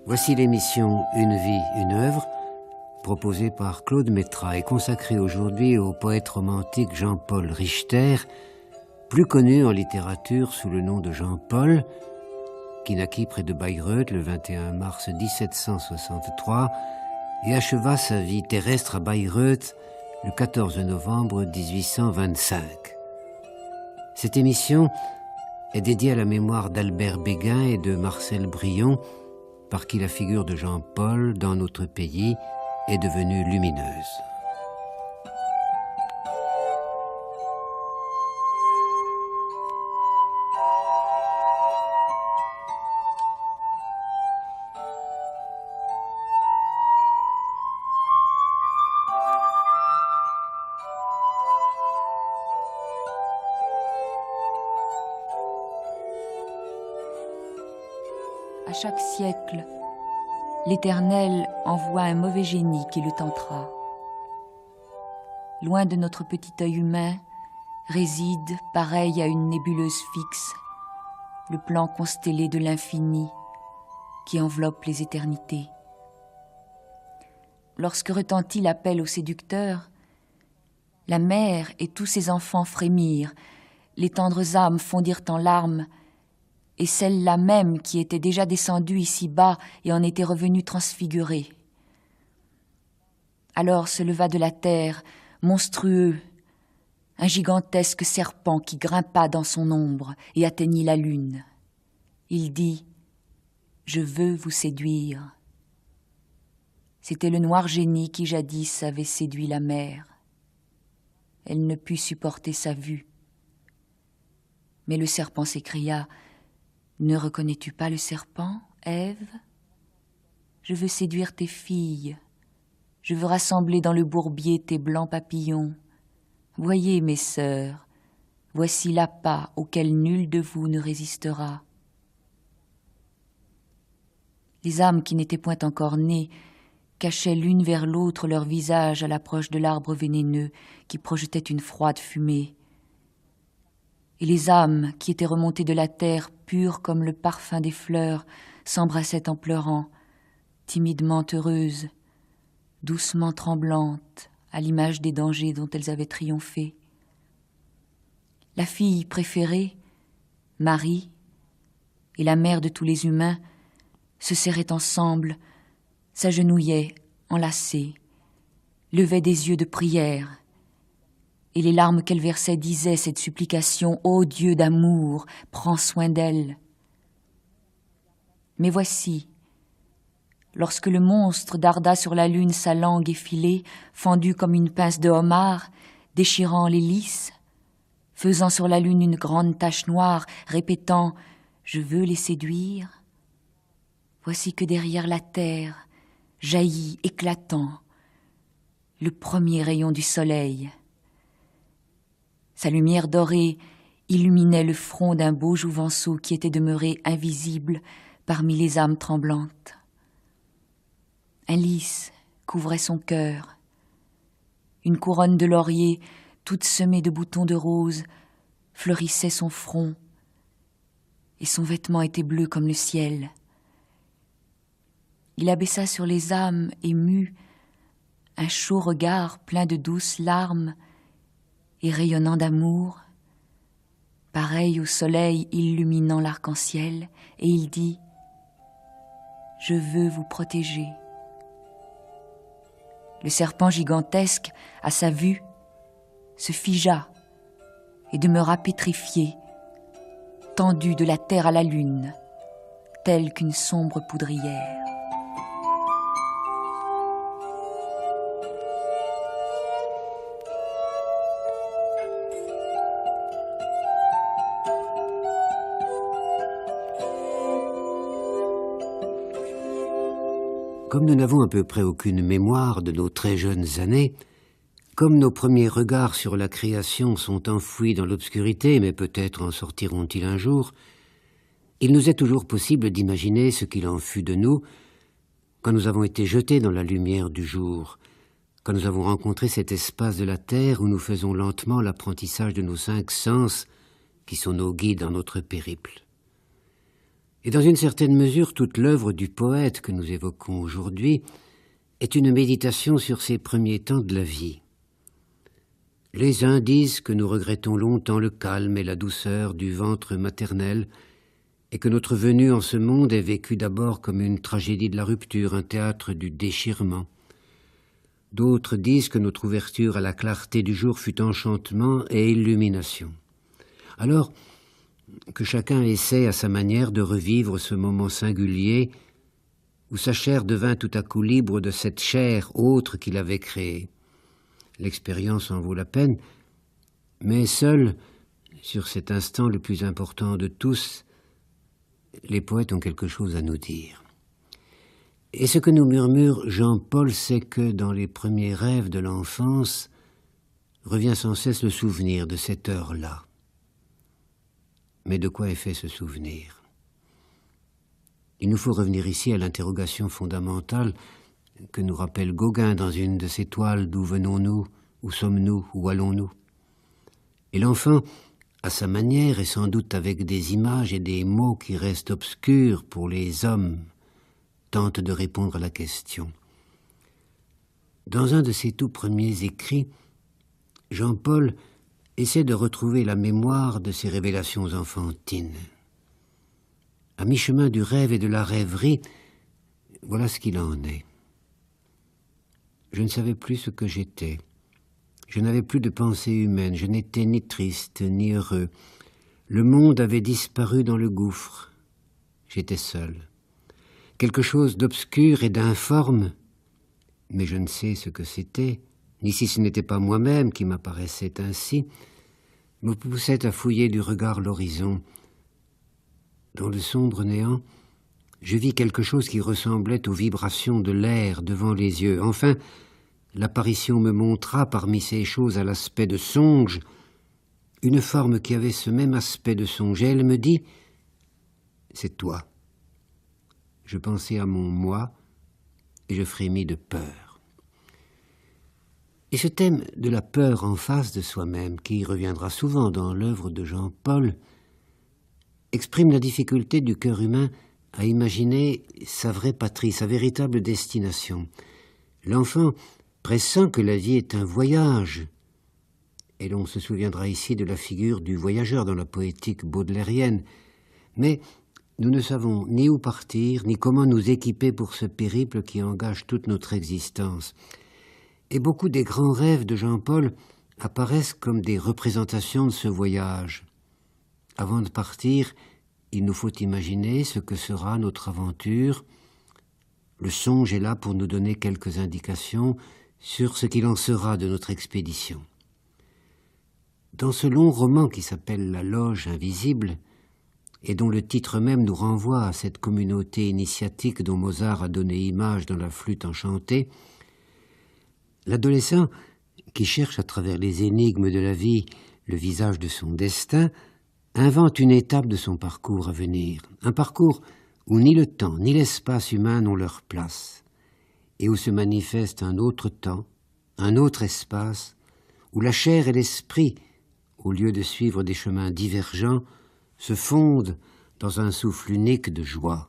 Voici l'émission Une vie, une œuvre, proposée par Claude Métra et consacrée aujourd'hui au poète romantique Jean-Paul Richter, plus connu en littérature sous le nom de Jean-Paul, qui naquit près de Bayreuth le 21 mars 1763 et acheva sa vie terrestre à Bayreuth le 14 novembre 1825. Cette émission est dédiée à la mémoire d'Albert Béguin et de Marcel Brion, par qui la figure de Jean-Paul dans notre pays est devenue lumineuse. À chaque siècle, l'Éternel envoie un mauvais génie qui le tentera. Loin de notre petit œil humain, réside, pareil à une nébuleuse fixe, le plan constellé de l'infini qui enveloppe les éternités. Lorsque retentit l'appel au séducteur, la mère et tous ses enfants frémirent, les tendres âmes fondirent en larmes, et celle-là même qui était déjà descendue ici-bas et en était revenue transfigurée. Alors se leva de la terre, monstrueux, un gigantesque serpent qui grimpa dans son ombre et atteignit la lune. Il dit « Je veux vous séduire ». C'était le noir génie qui jadis avait séduit la mère. Elle ne put supporter sa vue. Mais le serpent s'écria « Ne reconnais-tu pas le serpent, Ève ? Je veux séduire tes filles. Je veux rassembler dans le bourbier tes blancs papillons. Voyez, mes sœurs, voici l'appât auquel nul de vous ne résistera. » Les âmes qui n'étaient point encore nées cachaient l'une vers l'autre leur visage à l'approche de l'arbre vénéneux qui projetait une froide fumée. Et les âmes qui étaient remontées de la terre, pures comme le parfum des fleurs, s'embrassaient en pleurant, timidement heureuses, doucement tremblantes, à l'image des dangers dont elles avaient triomphé. La fille préférée, Marie, et la mère de tous les humains, se serraient ensemble, s'agenouillaient, enlacées, levaient des yeux de prière, et les larmes qu'elle versait disaient cette supplication « Ô Dieu d'amour, prends soin d'elle !» Mais voici, lorsque le monstre darda sur la lune sa langue effilée, fendue comme une pince de homard, déchirant les lys, faisant sur la lune une grande tache noire, répétant « Je veux les séduire », voici que derrière la terre jaillit éclatant le premier rayon du soleil. Sa lumière dorée illuminait le front d'un beau jouvenceau qui était demeuré invisible parmi les âmes tremblantes. Un lys couvrait son cœur. Une couronne de laurier, toute semée de boutons de rose, fleurissait son front, et son vêtement était bleu comme le ciel. Il abaissa sur les âmes émues un chaud regard plein de douces larmes, et rayonnant d'amour, pareil au soleil illuminant l'arc-en-ciel, et il dit « Je veux vous protéger ». Le serpent gigantesque, à sa vue, se figea et demeura pétrifié, tendu de la terre à la lune, tel qu'une sombre poudrière. Comme nous n'avons à peu près aucune mémoire de nos très jeunes années, comme nos premiers regards sur la création sont enfouis dans l'obscurité, mais peut-être en sortiront-ils un jour, il nous est toujours possible d'imaginer ce qu'il en fut de nous quand nous avons été jetés dans la lumière du jour, quand nous avons rencontré cet espace de la terre où nous faisons lentement l'apprentissage de nos 5 sens qui sont nos guides dans notre périple. Et dans une certaine mesure, toute l'œuvre du poète que nous évoquons aujourd'hui est une méditation sur ces premiers temps de la vie. Les uns disent que nous regrettons longtemps le calme et la douceur du ventre maternel et que notre venue en ce monde est vécue d'abord comme une tragédie de la rupture, un théâtre du déchirement. D'autres disent que notre ouverture à la clarté du jour fut enchantement et illumination. Alors, que chacun essaie à sa manière de revivre ce moment singulier où sa chair devint tout à coup libre de cette chair autre qu'il avait créée. L'expérience en vaut la peine, mais seul, sur cet instant le plus important de tous, les poètes ont quelque chose à nous dire. Et ce que nous murmure Jean-Paul, c'est que dans les premiers rêves de l'enfance revient sans cesse le souvenir de cette heure-là. Mais de quoi est fait ce souvenir? Il nous faut revenir ici à l'interrogation fondamentale que nous rappelle Gauguin dans une de ses toiles « D'où venons-nous? Où sommes-nous? Où allons-nous » Et l'enfant, à sa manière et sans doute avec des images et des mots qui restent obscurs pour les hommes, tente de répondre à la question. Dans un de ses tout premiers écrits, Jean-Paul essaie de retrouver la mémoire de ses révélations enfantines. À mi-chemin du rêve et de la rêverie, voilà ce qu'il en est. Je ne savais plus ce que j'étais. Je n'avais plus de pensée humaine. Je n'étais ni triste, ni heureux. Le monde avait disparu dans le gouffre. J'étais seul. Quelque chose d'obscur et d'informe, mais je ne sais ce que c'était, ni si ce n'était pas moi-même qui m'apparaissait ainsi, me poussait à fouiller du regard l'horizon. Dans le sombre néant, je vis quelque chose qui ressemblait aux vibrations de l'air devant les yeux. Enfin, l'apparition me montra, parmi ces choses à l'aspect de songe, une forme qui avait ce même aspect de songe. Et elle me dit « C'est toi ». Je pensai à mon moi et je frémis de peur. Et ce thème de la peur en face de soi-même, qui reviendra souvent dans l'œuvre de Jean-Paul, exprime la difficulté du cœur humain à imaginer sa vraie patrie, sa véritable destination. L'enfant pressent que la vie est un voyage, et l'on se souviendra ici de la figure du voyageur dans la poétique baudelairienne, mais nous ne savons ni où partir, ni comment nous équiper pour ce périple qui engage toute notre existence. Et beaucoup des grands rêves de Jean-Paul apparaissent comme des représentations de ce voyage. Avant de partir, il nous faut imaginer ce que sera notre aventure. Le songe est là pour nous donner quelques indications sur ce qu'il en sera de notre expédition. Dans ce long roman qui s'appelle « La Loge invisible », et dont le titre même nous renvoie à cette communauté initiatique dont Mozart a donné image dans la flûte enchantée, l'adolescent, qui cherche à travers les énigmes de la vie le visage de son destin, invente une étape de son parcours à venir, un parcours où ni le temps ni l'espace humain n'ont leur place, et où se manifeste un autre temps, un autre espace, où la chair et l'esprit, au lieu de suivre des chemins divergents, se fondent dans un souffle unique de joie.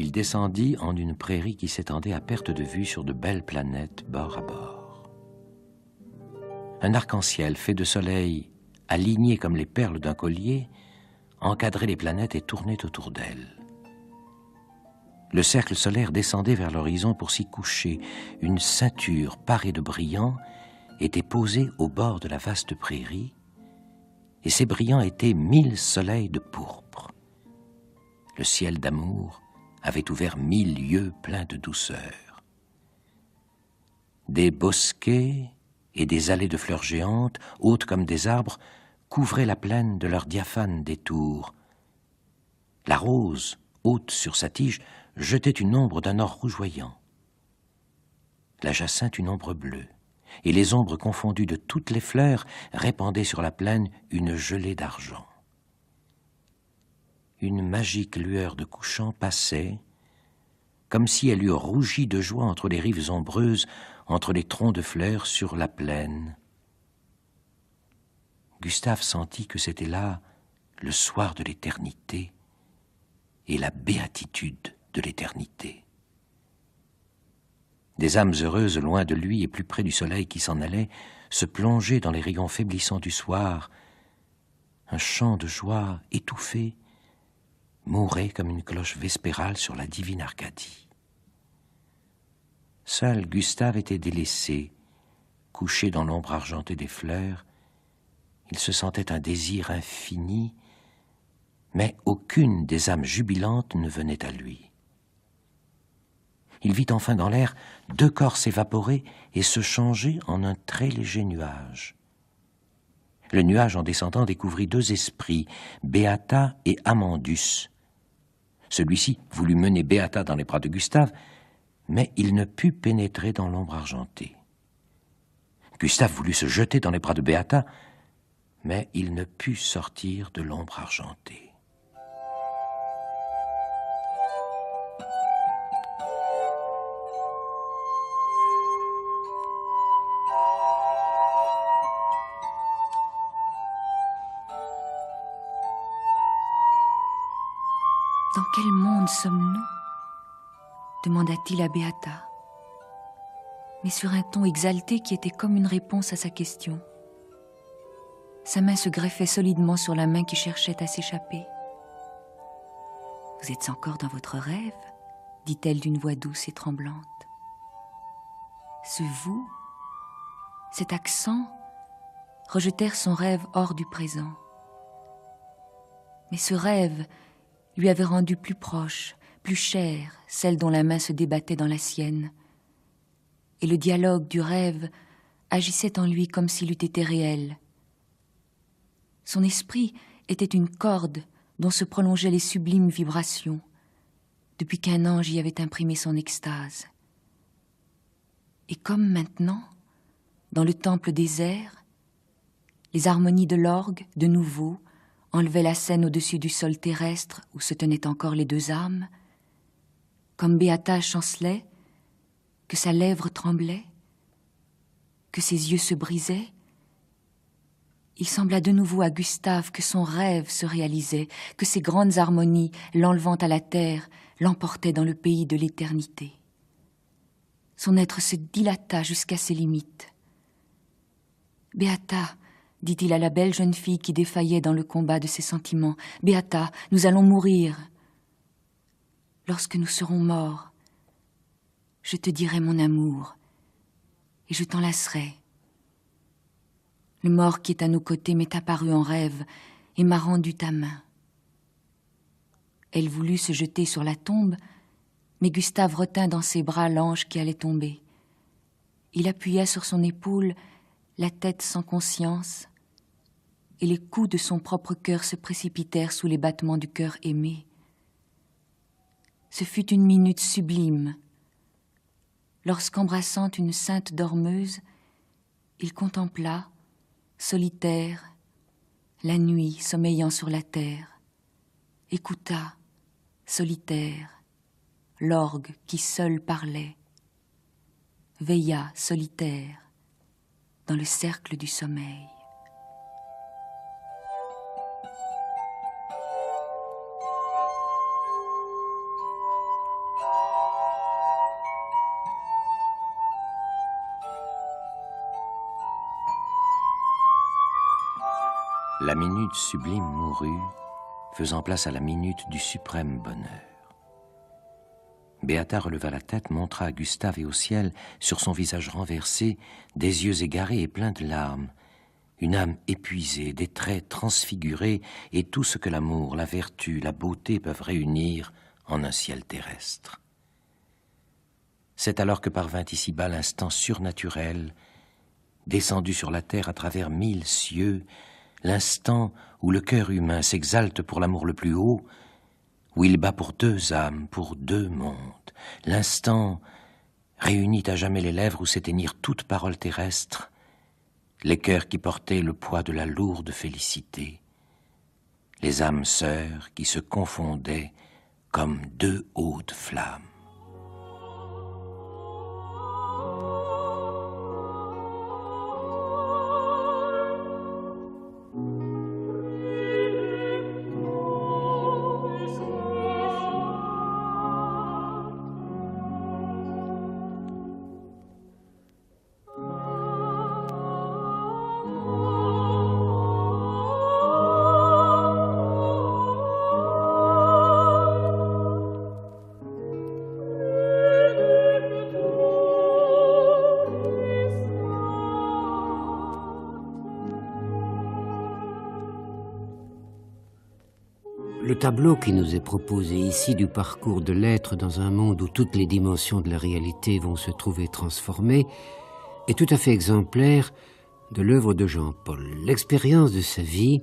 Il descendit en une prairie qui s'étendait à perte de vue sur de belles planètes bord à bord. Un arc-en-ciel fait de soleil, aligné comme les perles d'un collier, encadrait les planètes et tournait autour d'elles. Le cercle solaire descendait vers l'horizon pour s'y coucher. Une ceinture parée de brillants était posée au bord de la vaste prairie, et ces brillants étaient 1000 soleils de pourpre. Le ciel d'amour avait ouvert 1000 lieux pleins de douceur. Des bosquets et des allées de fleurs géantes, hautes comme des arbres, couvraient la plaine de leurs diaphanes détours. La rose, haute sur sa tige, jetait une ombre d'un or rougeoyant. La jacinthe une ombre bleue. et les ombres confondues de toutes les fleurs répandaient sur la plaine une gelée d'argent. Une magique lueur de couchant passait, comme si elle eût rougi de joie entre les rives ombreuses, entre les troncs de fleurs sur la plaine. Gustave sentit que c'était là le soir de l'éternité et la béatitude de l'éternité. Des âmes heureuses, loin de lui et plus près du soleil qui s'en allait, se plongeaient dans les rayons faiblissants du soir. Un chant de joie étouffé mourait comme une cloche vespérale sur la divine Arcadie. Seul Gustave était délaissé, couché dans l'ombre argentée des fleurs. Il se sentait un désir infini, mais aucune des âmes jubilantes ne venait à lui. Il vit enfin dans l'air 2 corps s'évaporer et se changer en un très léger nuage. Le nuage, en descendant, découvrit 2 esprits, Beata et Amandus. Celui-ci voulut mener Beata dans les bras de Gustave, mais il ne put pénétrer dans l'ombre argentée. Gustave voulut se jeter dans les bras de Beata, mais il ne put sortir de l'ombre argentée. Dans quel monde sommes-nous ? Demanda-t-il à Beata, mais sur un ton exalté qui était comme une réponse à sa question. Sa main se greffait solidement sur la main qui cherchait à s'échapper. « Vous êtes encore dans votre rêve ?» dit-elle d'une voix douce et tremblante. Ce « vous », cet accent, rejetèrent son rêve hors du présent. Mais ce rêve lui avait rendu plus proche, plus chère, celle dont la main se débattait dans la sienne. Et le dialogue du rêve agissait en lui comme s'il eût été réel. Son esprit était une corde dont se prolongeaient les sublimes vibrations, depuis qu'un ange y avait imprimé son extase. Et comme maintenant, dans le temple désert, les harmonies de l'orgue, de nouveau, enlevaient la scène au-dessus du sol terrestre où se tenaient encore les 2 âmes, comme Beata chancelait, que sa lèvre tremblait, que ses yeux se brisaient, il sembla de nouveau à Gustave que son rêve se réalisait, que ces grandes harmonies, l'enlevant à la terre, l'emportaient dans le pays de l'éternité. Son être se dilata jusqu'à ses limites. « Beata !» dit-il à la belle jeune fille qui défaillait dans le combat de ses sentiments. « Beata, nous allons mourir. Lorsque nous serons morts, je te dirai mon amour et je t'enlacerai. Le mort qui est à nos côtés m'est apparu en rêve et m'a rendu ta main. » Elle voulut se jeter sur la tombe, mais Gustave retint dans ses bras l'ange qui allait tomber. Il appuya sur son épaule la tête sans conscience, et les coups de son propre cœur se précipitèrent sous les battements du cœur aimé. Ce fut une minute sublime, lorsqu'embrassant une sainte dormeuse, il contempla, solitaire, la nuit sommeillant sur la terre, écouta, solitaire, l'orgue qui seul parlait, veilla solitaire dans le cercle du sommeil. La minute sublime mourut, faisant place à la minute du suprême bonheur. Beata releva la tête, montra à Gustave et au ciel, sur son visage renversé, des yeux égarés et pleins de larmes, une âme épuisée, des traits transfigurés et tout ce que l'amour, la vertu, la beauté peuvent réunir en un ciel terrestre. C'est alors que parvint ici-bas l'instant surnaturel, descendu sur la terre à travers 1000 cieux, l'instant où le cœur humain s'exalte pour l'amour le plus haut, où il bat pour 2 âmes, pour 2 mondes, l'instant réunit à jamais les lèvres où s'éteignirent toute parole terrestre, les cœurs qui portaient le poids de la lourde félicité, les âmes sœurs qui se confondaient comme deux hautes flammes. Le tableau qui nous est proposé ici du parcours de l'être dans un monde où toutes les dimensions de la réalité vont se trouver transformées est tout à fait exemplaire de l'œuvre de Jean-Paul. L'expérience de sa vie,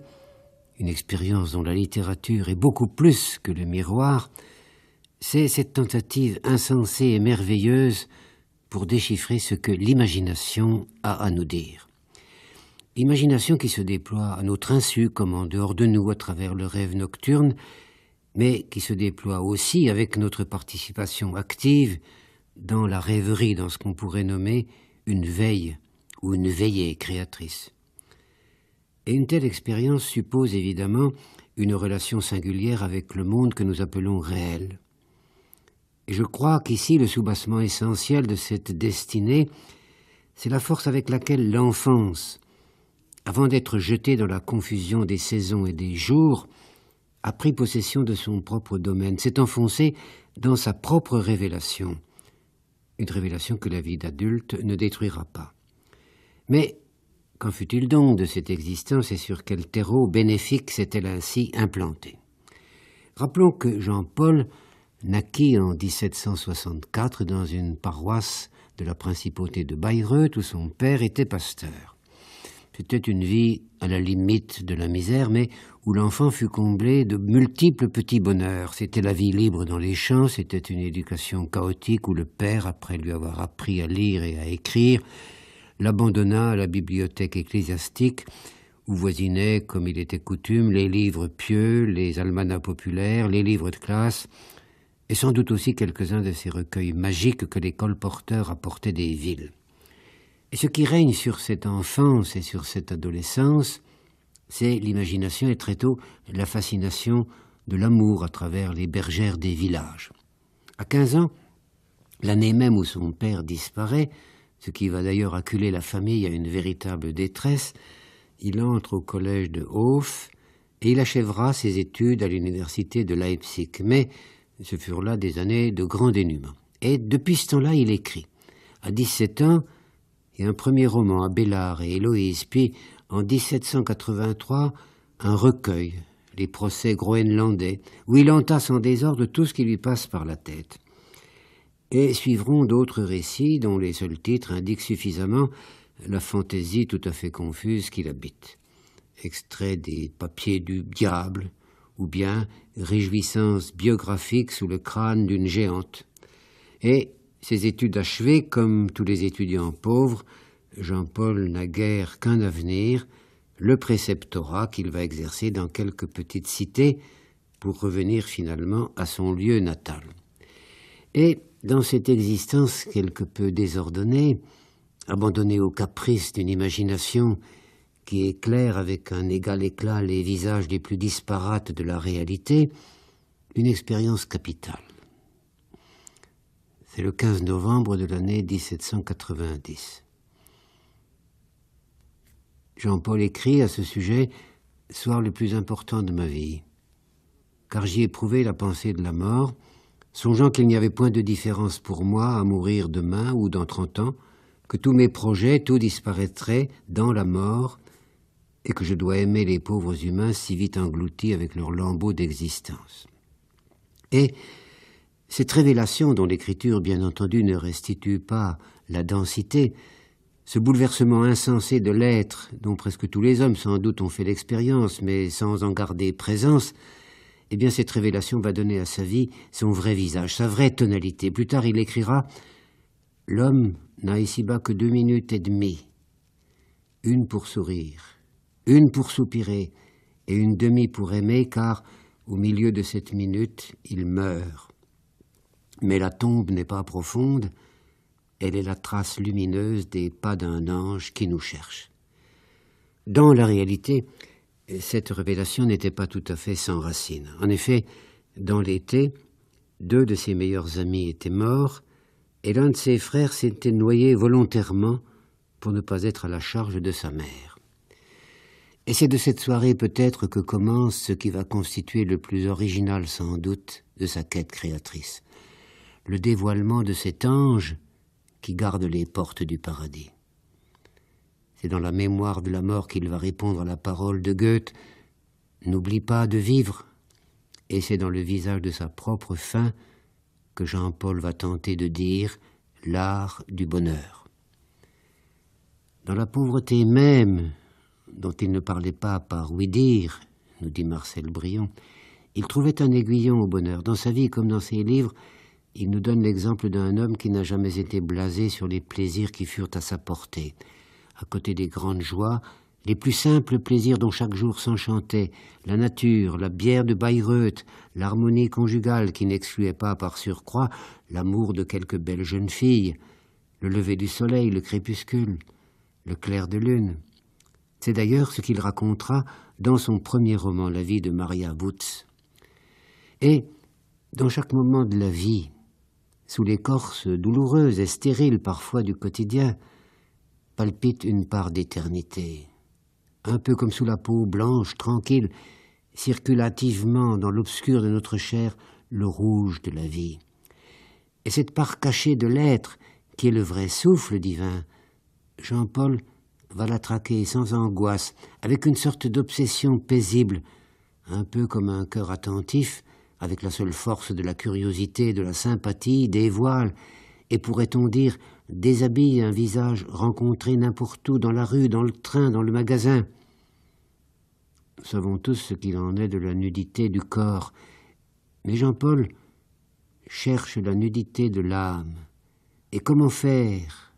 une expérience dont la littérature est beaucoup plus que le miroir, c'est cette tentative insensée et merveilleuse pour déchiffrer ce que l'imagination a à nous dire. Imagination qui se déploie à notre insu comme en dehors de nous à travers le rêve nocturne, mais qui se déploie aussi avec notre participation active dans la rêverie, dans ce qu'on pourrait nommer une veille ou une veillée créatrice. Et une telle expérience suppose évidemment une relation singulière avec le monde que nous appelons réel. Et je crois qu'ici le soubassement essentiel de cette destinée, c'est la force avec laquelle l'enfance, avant d'être jeté dans la confusion des saisons et des jours, a pris possession de son propre domaine, s'est enfoncé dans sa propre révélation, une révélation que la vie d'adulte ne détruira pas. Mais qu'en fut-il donc de cette existence et sur quel terreau bénéfique s'est-elle ainsi implantée? Rappelons que Jean-Paul naquit en 1764 dans une paroisse de la principauté de Bayreuth où son père était pasteur. C'était une vie à la limite de la misère, mais où l'enfant fut comblé de multiples petits bonheurs. C'était la vie libre dans les champs, c'était une éducation chaotique où le père, après lui avoir appris à lire et à écrire, l'abandonna à la bibliothèque ecclésiastique où voisinaient, comme il était coutume, les livres pieux, les almanachs populaires, les livres de classe, et sans doute aussi quelques-uns de ces recueils magiques que les colporteurs apportaient des villes. Et ce qui règne sur cette enfance et sur cette adolescence, c'est l'imagination et très tôt la fascination de l'amour à travers les bergères des villages. À 15 ans, l'année même où son père disparaît, ce qui va d'ailleurs acculer la famille à une véritable détresse, il entre au collège de Hof et il achèvera ses études à l'université de Leipzig. Mais ce furent là des années de grand dénuement. Et depuis ce temps-là, il écrit. À 17 ans, il y a un premier roman, Abélard et Héloïse, puis en 1783, un recueil, Les procès groenlandais, où il entasse en désordre tout ce qui lui passe par la tête. Et suivront d'autres récits dont les seuls titres indiquent suffisamment la fantaisie tout à fait confuse qu'il habite. Extrait des papiers du diable, ou bien réjouissances biographiques sous le crâne d'une géante. Et ses études achevées, comme tous les étudiants pauvres, Jean-Paul n'a guère qu'un avenir, le préceptorat qu'il va exercer dans quelques petites cités pour revenir finalement à son lieu natal. Et dans cette existence quelque peu désordonnée, abandonnée aux caprices d'une imagination qui éclaire avec un égal éclat les visages les plus disparates de la réalité, une expérience capitale. C'est le 15 novembre de l'année 1790. Jean-Paul écrit à ce sujet « Soir le plus important de ma vie, car j'y ai éprouvé la pensée de la mort, songeant qu'il n'y avait point de différence pour moi à mourir demain ou dans 30 ans, que tous mes projets, tout disparaîtrait dans la mort, et que je dois aimer les pauvres humains si vite engloutis avec leurs lambeaux d'existence. » Et cette révélation, dont l'écriture, bien entendu, ne restitue pas la densité, ce bouleversement insensé de l'être, dont presque tous les hommes sans doute ont fait l'expérience, mais sans en garder présence, eh bien cette révélation va donner à sa vie son vrai visage, sa vraie tonalité. Plus tard, il écrira L'homme n'a ici-bas que 2 minutes et demie. Une pour sourire, une pour soupirer, et une demie pour aimer, car, au milieu de cette minute, il meurt. Mais la tombe n'est pas profonde, elle est la trace lumineuse des pas d'un ange qui nous cherche. Dans la réalité, cette révélation n'était pas tout à fait sans racine. En effet, dans l'été, 2 de ses meilleurs amis étaient morts, et l'un de ses frères s'était noyé volontairement pour ne pas être à la charge de sa mère. Et c'est de cette soirée peut-être que commence ce qui va constituer le plus original sans doute de sa quête créatrice, le dévoilement de cet ange qui garde les portes du paradis. C'est dans la mémoire de la mort qu'il va répondre à la parole de Goethe « N'oublie pas de vivre », et c'est dans le visage de sa propre fin que Jean-Paul va tenter de dire l'art du bonheur. Dans la pauvreté même, dont il ne parlait pas par ouï-dire, nous dit Marcel Brion, il trouvait un aiguillon au bonheur. Dans sa vie comme dans ses livres, il nous donne l'exemple d'un homme qui n'a jamais été blasé sur les plaisirs qui furent à sa portée. À côté des grandes joies, les plus simples plaisirs dont chaque jour s'enchantait, la nature, la bière de Bayreuth, l'harmonie conjugale qui n'excluait pas par surcroît l'amour de quelques belles jeunes filles, le lever du soleil, le crépuscule, le clair de lune. C'est d'ailleurs ce qu'il racontera dans son premier roman, La vie de Maria Wutz. Et, dans chaque moment de la vie, sous l'écorce douloureuse et stérile parfois du quotidien, palpite une part d'éternité. Un peu comme sous la peau blanche, tranquille, circulativement dans l'obscur de notre chair, le rouge de la vie. Et cette part cachée de l'être, qui est le vrai souffle divin, Jean-Paul va la traquer sans angoisse, avec une sorte d'obsession paisible, un peu comme un cœur attentif, avec la seule force de la curiosité, de la sympathie, dévoile, et pourrait-on dire, déshabille un visage rencontré n'importe où, dans la rue, dans le train, dans le magasin. Nous savons tous ce qu'il en est de la nudité du corps, mais Jean-Paul cherche la nudité de l'âme. Et comment faire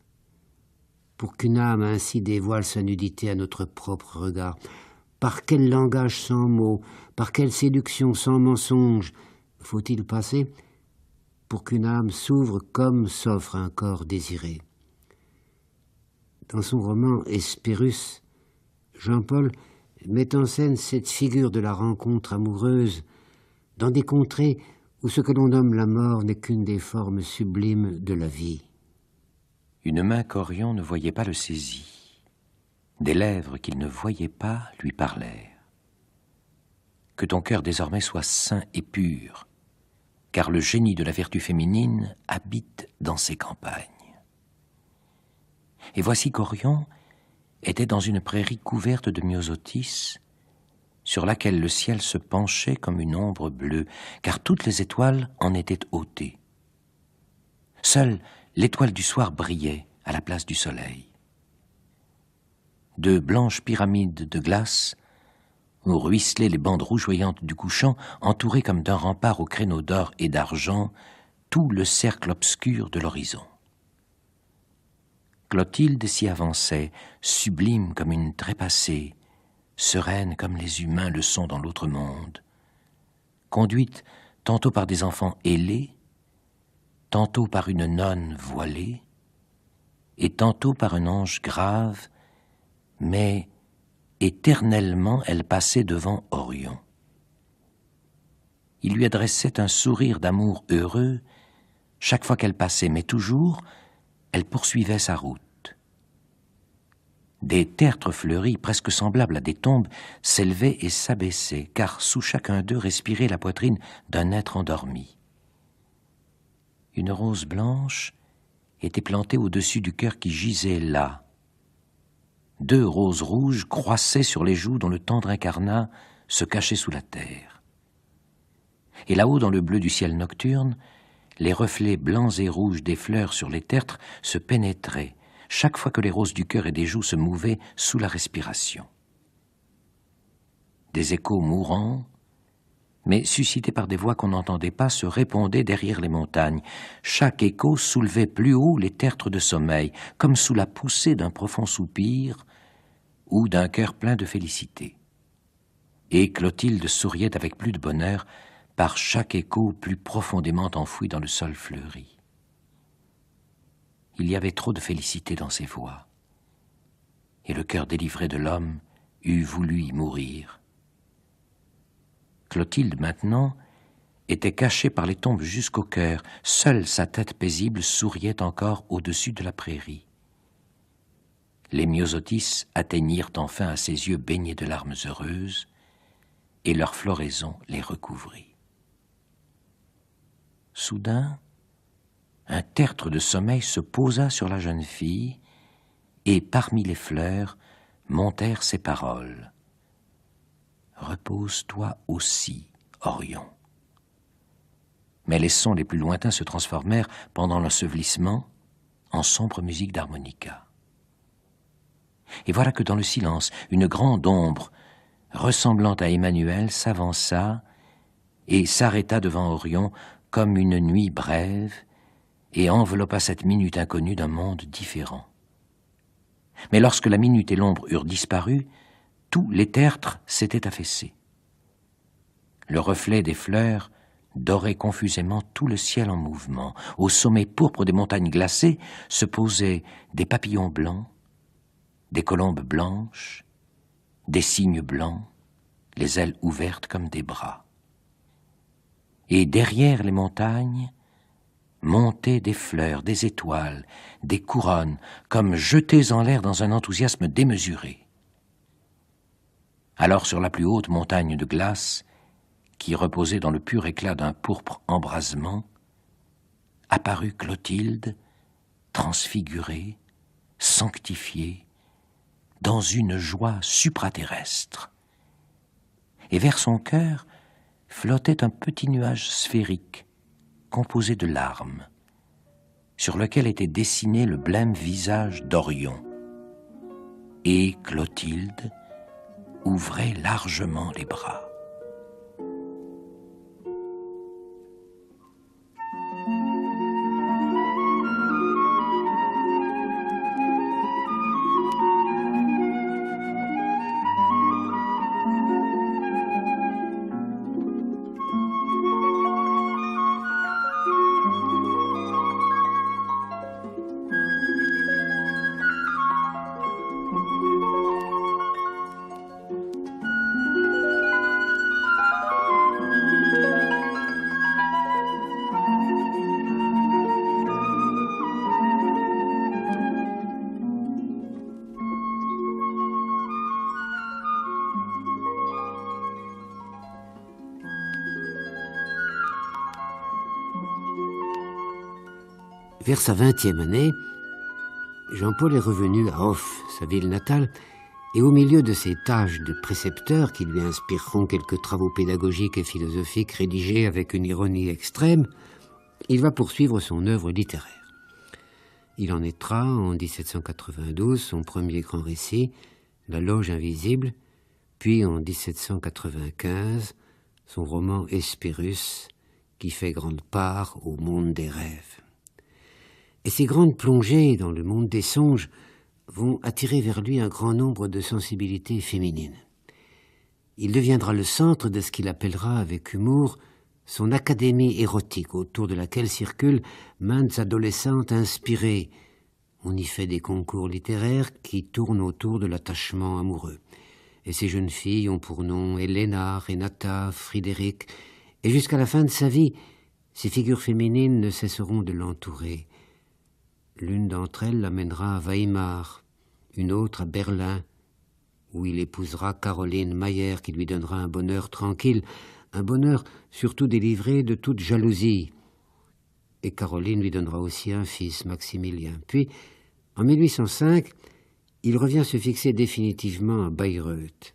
pour qu'une âme ainsi dévoile sa nudité à notre propre regard? Par quel langage sans mots, par quelle séduction sans mensonge faut-il passer pour qu'une âme s'ouvre comme s'offre un corps désiré? Dans son roman Hespérus, Jean-Paul met en scène cette figure de la rencontre amoureuse dans des contrées où ce que l'on nomme la mort n'est qu'une des formes sublimes de la vie. Une main qu'Orion ne voyait pas le saisit. Des lèvres qu'il ne voyait pas lui parlèrent. Que ton cœur désormais soit saint et pur, car le génie de la vertu féminine habite dans ces campagnes. Et voici qu'Orion était dans une prairie couverte de myosotis, sur laquelle le ciel se penchait comme une ombre bleue, car toutes les étoiles en étaient ôtées. Seule l'étoile du soir brillait à la place du soleil. De blanches pyramides de glace, où ruisselaient les bandes rougeoyantes du couchant, entourées comme d'un rempart aux créneaux d'or et d'argent, tout le cercle obscur de l'horizon. Clotilde s'y avançait, sublime comme une trépassée, sereine comme les humains le sont dans l'autre monde, conduite tantôt par des enfants ailés, tantôt par une nonne voilée, et tantôt par un ange grave, mais éternellement elle passait devant Orion. Il lui adressait un sourire d'amour heureux chaque fois qu'elle passait, mais toujours elle poursuivait sa route. Des tertres fleuris, presque semblables à des tombes, s'élevaient et s'abaissaient, car sous chacun d'eux respirait la poitrine d'un être endormi. Une rose blanche était plantée au-dessus du cœur qui gisait là. 2 roses rouges croissaient sur les joues dont le tendre incarnat se cachait sous la terre. Et là-haut, dans le bleu du ciel nocturne, les reflets blancs et rouges des fleurs sur les tertres se pénétraient, chaque fois que les roses du cœur et des joues se mouvaient sous la respiration. Des échos mourants, mais suscités par des voix qu'on n'entendait pas, se répondaient derrière les montagnes. Chaque écho soulevait plus haut les tertres de sommeil, comme sous la poussée d'un profond soupir ou d'un cœur plein de félicité. Et Clotilde souriait avec plus de bonheur par chaque écho plus profondément enfoui dans le sol fleuri. Il y avait trop de félicité dans ces voix, et le cœur délivré de l'homme eût voulu y mourir. Clotilde, maintenant, était cachée par les tombes jusqu'au cœur. Seule sa tête paisible souriait encore au-dessus de la prairie. Les myosotis atteignirent enfin à ses yeux baignés de larmes heureuses, et leur floraison les recouvrit. Soudain, un tertre de sommeil se posa sur la jeune fille, et parmi les fleurs montèrent ces paroles. « Repose-toi aussi, Orion. » Mais les sons les plus lointains se transformèrent, pendant l'ensevelissement, en sombre musique d'harmonica. Et voilà que dans le silence, une grande ombre, ressemblant à Emmanuel, s'avança et s'arrêta devant Orion comme une nuit brève et enveloppa cette minute inconnue d'un monde différent. Mais lorsque la minute et l'ombre eurent disparu, tous les tertres s'étaient affaissés. Le reflet des fleurs dorait confusément tout le ciel en mouvement. Au sommet pourpre des montagnes glacées se posaient des papillons blancs, des colombes blanches, des cygnes blancs, les ailes ouvertes comme des bras. Et derrière les montagnes montaient des fleurs, des étoiles, des couronnes, comme jetées en l'air dans un enthousiasme démesuré. Alors sur la plus haute montagne de glace, qui reposait dans le pur éclat d'un pourpre embrasement, apparut Clotilde, transfigurée, sanctifiée, dans une joie supraterrestre. Et vers son cœur flottait un petit nuage sphérique, composé de larmes, sur lequel était dessiné le blême visage d'Orion. Et Clotilde ouvrait largement les bras. Vers sa 20e année, Jean-Paul est revenu à Hof, sa ville natale, et au milieu de ses tâches de précepteur qui lui inspireront quelques travaux pédagogiques et philosophiques rédigés avec une ironie extrême, il va poursuivre son œuvre littéraire. Il en mettra en 1792 son premier grand récit, La Loge invisible, puis en 1795 son roman Hespérus, qui fait grande part au monde des rêves. Et ces grandes plongées dans le monde des songes vont attirer vers lui un grand nombre de sensibilités féminines. Il deviendra le centre de ce qu'il appellera avec humour son académie érotique, autour de laquelle circulent maintes adolescentes inspirées. On y fait des concours littéraires qui tournent autour de l'attachement amoureux. Et ces jeunes filles ont pour nom Helena, Renata, Frédéric, et jusqu'à la fin de sa vie, ces figures féminines ne cesseront de l'entourer. L'une d'entre elles l'amènera à Weimar, une autre à Berlin, où il épousera Caroline Mayer, qui lui donnera un bonheur tranquille, un bonheur surtout délivré de toute jalousie. Et Caroline lui donnera aussi un fils, Maximilien. Puis, en 1805, il revient se fixer définitivement à Bayreuth.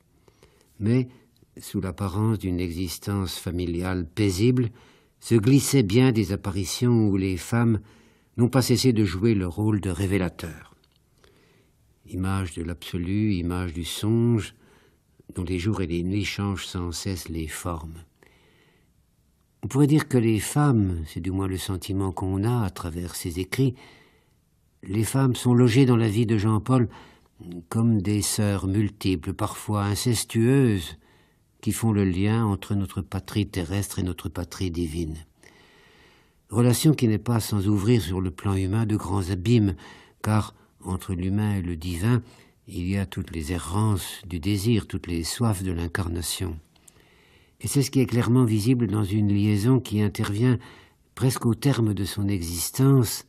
Mais, sous l'apparence d'une existence familiale paisible, se glissaient bien des apparitions où les femmes n'ont pas cessé de jouer le rôle de révélateur. Image de l'absolu, image du songe, dont les jours et les nuits changent sans cesse les formes. On pourrait dire que les femmes, c'est du moins le sentiment qu'on a à travers ses écrits, les femmes sont logées dans la vie de Jean-Paul comme des sœurs multiples, parfois incestueuses, qui font le lien entre notre patrie terrestre et notre patrie divine. Relation qui n'est pas sans ouvrir sur le plan humain de grands abîmes, car entre l'humain et le divin, il y a toutes les errances du désir, toutes les soifs de l'incarnation. Et c'est ce qui est clairement visible dans une liaison qui intervient presque au terme de son existence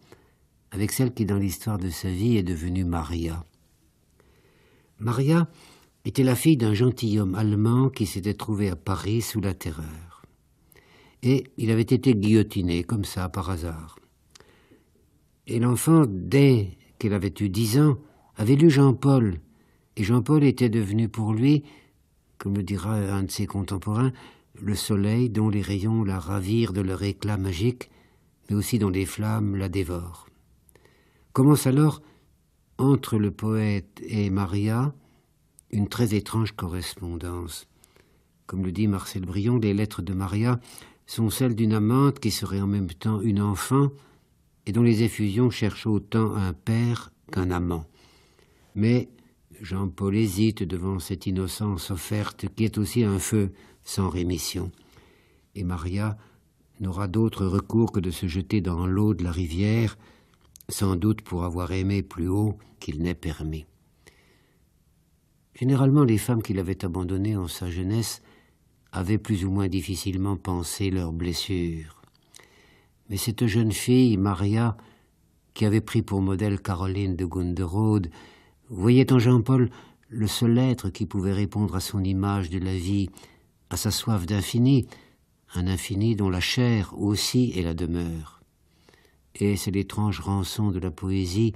avec celle qui, dans l'histoire de sa vie, est devenue Maria. Maria était la fille d'un gentilhomme allemand qui s'était trouvé à Paris sous la Terreur. Et il avait été guillotiné, comme ça, par hasard. Et l'enfant, dès qu'elle avait eu 10 ans, avait lu Jean-Paul. Et Jean-Paul était devenu pour lui, comme le dira un de ses contemporains, le soleil dont les rayons la ravirent de leur éclat magique, mais aussi dont les flammes la dévorent. Commence alors, entre le poète et Maria, une très étrange correspondance. Comme le dit Marcel Brion, les lettres de Maria sont celles d'une amante qui serait en même temps une enfant et dont les effusions cherchent autant un père qu'un amant. Mais Jean-Paul hésite devant cette innocence offerte qui est aussi un feu sans rémission. Et Maria n'aura d'autre recours que de se jeter dans l'eau de la rivière, sans doute pour avoir aimé plus haut qu'il n'est permis. Généralement, les femmes qu'il avait abandonnées en sa jeunesse avaient plus ou moins difficilement pensé leurs blessures. Mais cette jeune fille, Maria, qui avait pris pour modèle Caroline de Gunderode, voyait en Jean-Paul le seul être qui pouvait répondre à son image de la vie, à sa soif d'infini, un infini dont la chair aussi est la demeure. Et c'est l'étrange rançon de la poésie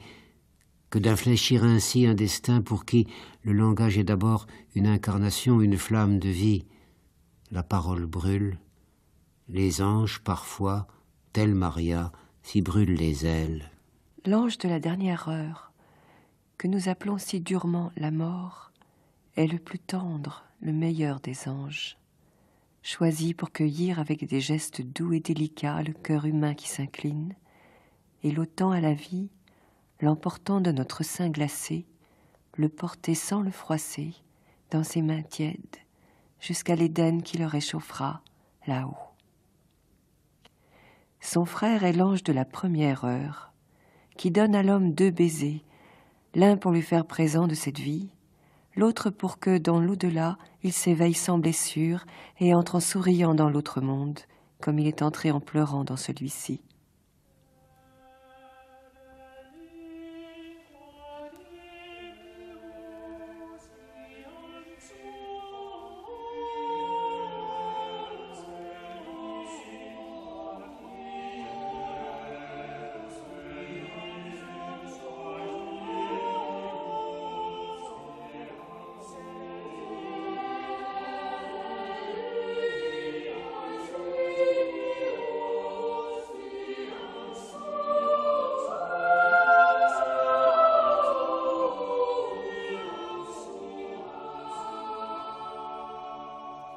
que d'infléchir ainsi un destin pour qui le langage est d'abord une incarnation, une flamme de vie. La parole brûle, les anges parfois, telle Maria, s'y brûlent les ailes. L'ange de la dernière heure, que nous appelons si durement la mort, est le plus tendre, le meilleur des anges, choisi pour cueillir avec des gestes doux et délicats le cœur humain qui s'incline, et l'ôtant à la vie, l'emportant de notre sein glacé, le porter sans le froisser, dans ses mains tièdes, jusqu'à l'Éden qui le réchauffera, là-haut. Son frère est l'ange de la première heure, qui donne à l'homme 2 baisers, l'un pour lui faire présent de cette vie, l'autre pour que, dans l'au-delà, il s'éveille sans blessure et entre en souriant dans l'autre monde, comme il est entré en pleurant dans celui-ci.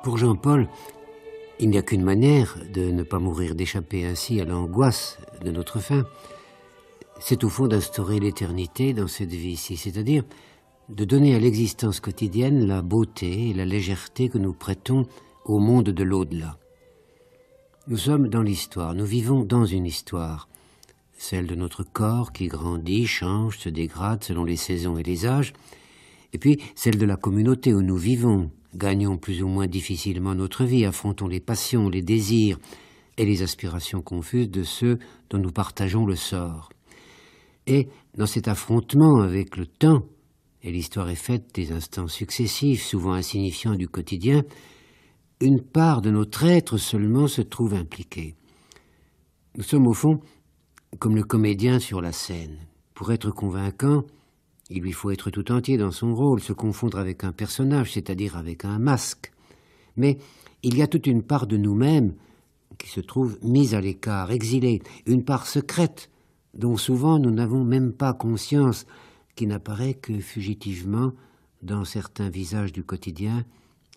Pour Jean-Paul, il n'y a qu'une manière de ne pas mourir, d'échapper ainsi à l'angoisse de notre fin. C'est au fond d'instaurer l'éternité dans cette vie-ci, c'est-à-dire de donner à l'existence quotidienne la beauté et la légèreté que nous prêtons au monde de l'au-delà. Nous sommes dans l'histoire, nous vivons dans une histoire, celle de notre corps qui grandit, change, se dégrade selon les saisons et les âges, et puis celle de la communauté où nous vivons, gagnons plus ou moins difficilement notre vie, affrontons les passions, les désirs et les aspirations confuses de ceux dont nous partageons le sort. Et dans cet affrontement avec le temps, et l'histoire est faite des instants successifs, souvent insignifiants du quotidien, une part de notre être seulement se trouve impliquée. Nous sommes au fond comme le comédien sur la scène. Pour être convaincant, il lui faut être tout entier dans son rôle, se confondre avec un personnage, c'est-à-dire avec un masque. Mais il y a toute une part de nous-mêmes qui se trouve mise à l'écart, exilée, une part secrète dont souvent nous n'avons même pas conscience, qui n'apparaît que fugitivement dans certains visages du quotidien,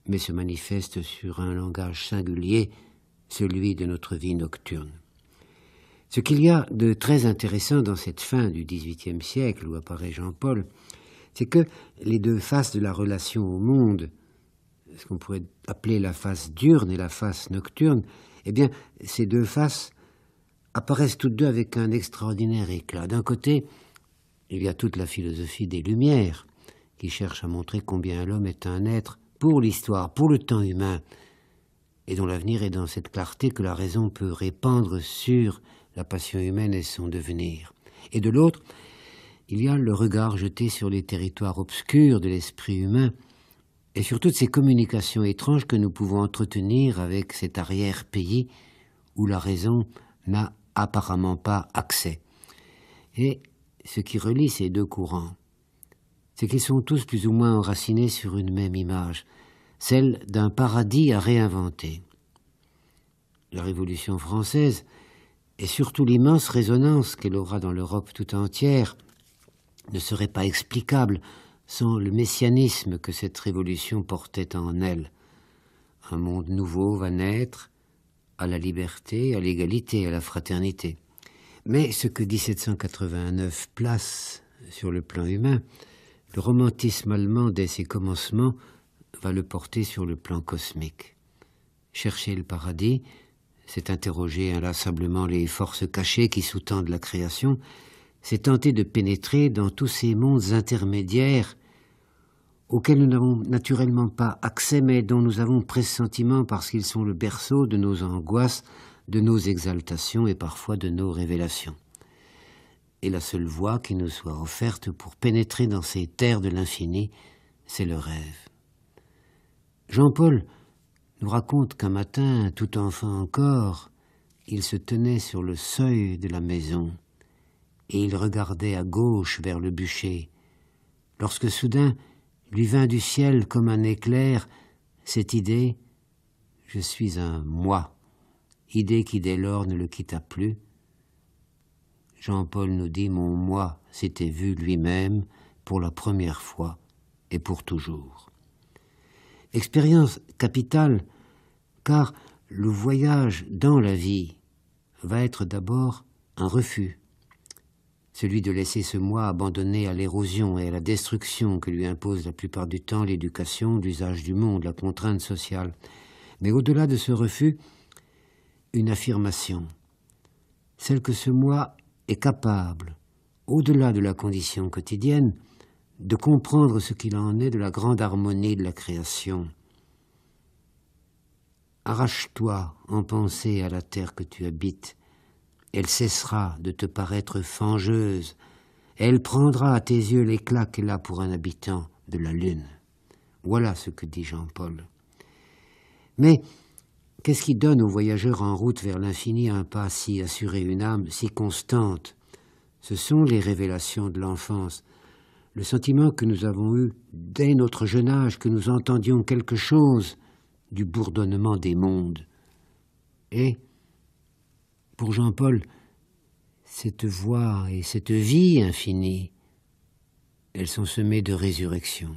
mais se manifeste sur un langage singulier celui de notre vie nocturne. Ce qu'il y a de très intéressant dans cette fin du XVIIIe siècle où apparaît Jean-Paul, c'est que les deux faces de la relation au monde, ce qu'on pourrait appeler la face diurne et la face nocturne, eh bien, ces deux faces apparaissent toutes deux avec un extraordinaire éclat. D'un côté, il y a toute la philosophie des Lumières, qui cherche à montrer combien l'homme est un être pour l'histoire, pour le temps humain, et dont l'avenir est dans cette clarté que la raison peut répandre sur la passion humaine et son devenir. Et de l'autre, il y a le regard jeté sur les territoires obscurs de l'esprit humain et sur toutes ces communications étranges que nous pouvons entretenir avec cet arrière-pays où la raison n'a apparemment pas accès. Et ce qui relie ces deux courants, c'est qu'ils sont tous plus ou moins enracinés sur une même image, celle d'un paradis à réinventer. La Révolution française, et surtout l'immense résonance qu'elle aura dans l'Europe tout entière, ne serait pas explicable sans le messianisme que cette révolution portait en elle. Un monde nouveau va naître, à la liberté, à l'égalité, à la fraternité. Mais ce que 1789 place sur le plan humain, le romantisme allemand dès ses commencements va le porter sur le plan cosmique. Chercher le paradis, c'est interroger inlassablement les forces cachées qui sous-tendent la création, c'est tenter de pénétrer dans tous ces mondes intermédiaires auxquels nous n'avons naturellement pas accès, mais dont nous avons pressentiment parce qu'ils sont le berceau de nos angoisses, de nos exaltations et parfois de nos révélations. Et la seule voie qui nous soit offerte pour pénétrer dans ces terres de l'infini, c'est le rêve. Jean-Paul nous raconte qu'un matin, tout enfant encore, il se tenait sur le seuil de la maison et il regardait à gauche vers le bûcher, lorsque soudain lui vint du ciel comme un éclair cette idée « Je suis un moi », idée qui dès lors ne le quitta plus. Jean-Paul nous dit « Mon moi s'était vu lui-même pour la première fois et pour toujours ». Expérience capitale, car le voyage dans la vie va être d'abord un refus, celui de laisser ce moi abandonné à l'érosion et à la destruction que lui impose la plupart du temps l'éducation, l'usage du monde, la contrainte sociale. Mais au-delà de ce refus, une affirmation, celle que ce moi est capable, au-delà de la condition quotidienne, de comprendre ce qu'il en est de la grande harmonie de la création. Arrache-toi en pensée à la terre que tu habites. Elle cessera de te paraître fangeuse. Elle prendra à tes yeux l'éclat qu'elle a pour un habitant de la lune. Voilà ce que dit Jean-Paul. Mais qu'est-ce qui donne aux voyageurs en route vers l'infini un pas si assuré, une âme si constante? Ce sont les révélations de l'enfance, le sentiment que nous avons eu dès notre jeune âge, que nous entendions quelque chose du bourdonnement des mondes. Et, pour Jean-Paul, cette voix et cette vie infinie, elles sont semées de résurrection.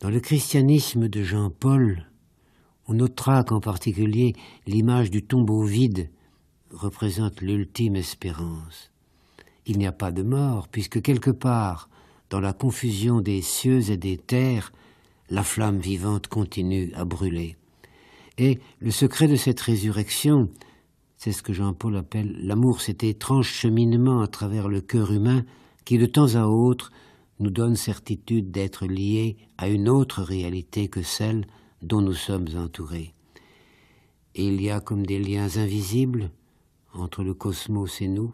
Dans le christianisme de Jean-Paul, on notera qu'en particulier l'image du tombeau vide représente l'ultime espérance. Il n'y a pas de mort, puisque quelque part, dans la confusion des cieux et des terres, la flamme vivante continue à brûler. Et le secret de cette résurrection, c'est ce que Jean-Paul appelle l'amour, cet étrange cheminement à travers le cœur humain qui, de temps à autre, nous donne certitude d'être liés à une autre réalité que celle dont nous sommes entourés. Et il y a comme des liens invisibles entre le cosmos et nous,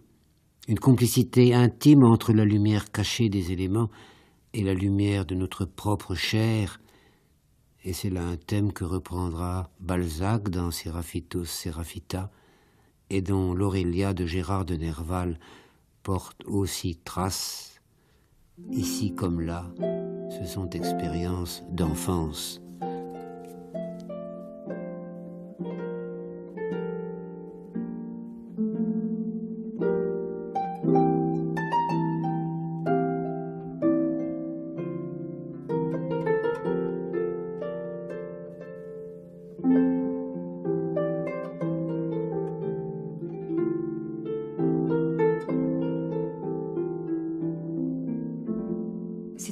une complicité intime entre la lumière cachée des éléments et la lumière de notre propre chair. Et c'est là un thème que reprendra Balzac dans Séraphitos Séraphita et dont l'Aurélia de Gérard de Nerval porte aussi trace. Ici comme là, ce sont expériences d'enfance.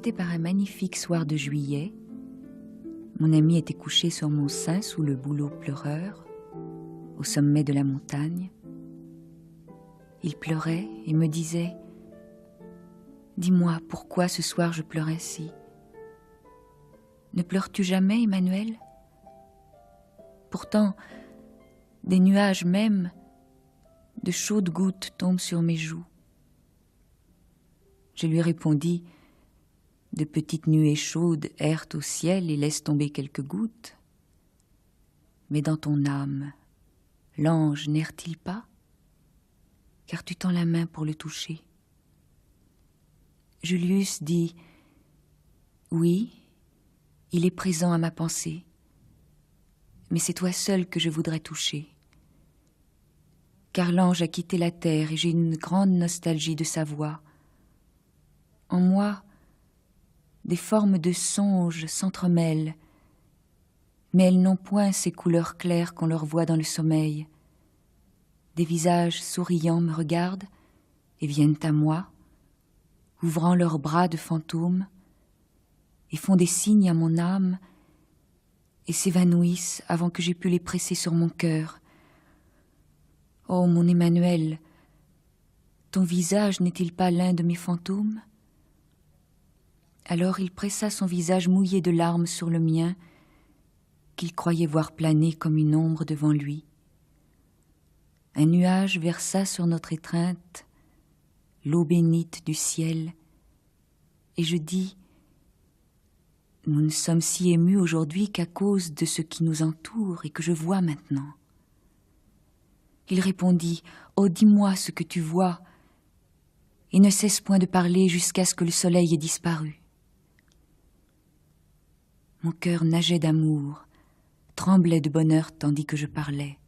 C'était par un magnifique soir de juillet. Mon ami était couché sur mon sein sous le bouleau pleureur, au sommet de la montagne. Il pleurait et me disait « Dis-moi, pourquoi ce soir je pleure ainsi ? Ne pleures-tu jamais, Emmanuel ? Pourtant, des nuages même, de chaudes gouttes tombent sur mes joues. » Je lui répondis « De petites nuées chaudes errent au ciel et laissent tomber quelques gouttes. Mais dans ton âme, l'ange n'erre-t-il pas ? Car tu tends la main pour le toucher. » Julius dit « Oui, il est présent à ma pensée, mais c'est toi seul que je voudrais toucher. Car l'ange a quitté la terre et j'ai une grande nostalgie de sa voix. En moi, des formes de songes s'entremêlent, mais elles n'ont point ces couleurs claires qu'on leur voit dans le sommeil. Des visages souriants me regardent et viennent à moi, ouvrant leurs bras de fantômes, et font des signes à mon âme, et s'évanouissent avant que j'aie pu les presser sur mon cœur. Oh, mon Emmanuel, ton visage n'est-il pas l'un de mes fantômes ? Alors il pressa son visage mouillé de larmes sur le mien, qu'il croyait voir planer comme une ombre devant lui. Un nuage versa sur notre étreinte l'eau bénite du ciel, et je dis « Nous ne sommes si émus aujourd'hui qu'à cause de ce qui nous entoure et que je vois maintenant. » Il répondit « Oh, dis-moi ce que tu vois » et ne cesse point de parler jusqu'à ce que le soleil ait disparu. Mon cœur nageait d'amour, tremblait de bonheur tandis que je parlais.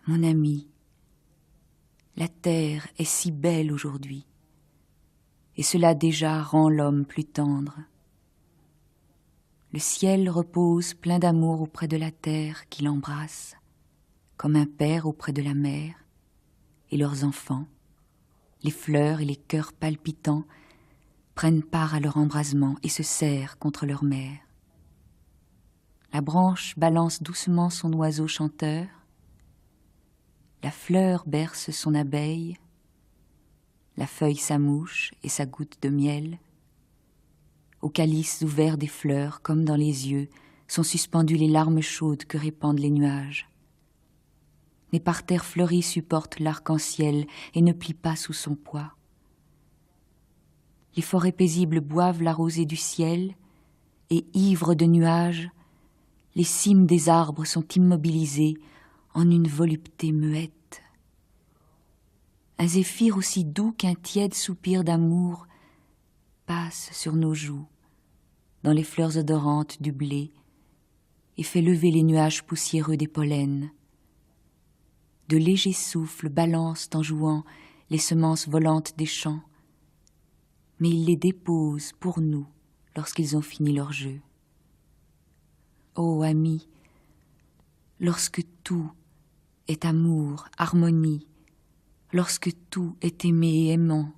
Mon ami, la terre est si belle aujourd'hui, et cela déjà rend l'homme plus tendre. Le ciel repose plein d'amour auprès de la terre qui l'embrasse, comme un père auprès de la mère, et leurs enfants, les fleurs et les cœurs palpitants, prennent part à leur embrasement et se serrent contre leur mère. La branche balance doucement son oiseau chanteur, la fleur berce son abeille, la feuille sa mouche et sa goutte de miel. Au calice ouvert des fleurs, comme dans les yeux, sont suspendues les larmes chaudes que répandent les nuages. Les parterres fleuris supportent l'arc-en-ciel et ne plient pas sous son poids. Les forêts paisibles boivent la rosée du ciel, et ivres de nuages, les cimes des arbres sont immobilisées en une volupté muette. Un zéphyr aussi doux qu'un tiède soupir d'amour passe sur nos joues, dans les fleurs odorantes du blé, et fait lever les nuages poussiéreux des pollens. De légers souffles balancent en jouant les semences volantes des champs, mais ils les déposent pour nous lorsqu'ils ont fini leur jeu. Ô ami, lorsque tout est amour, harmonie, lorsque tout est aimé et aimant,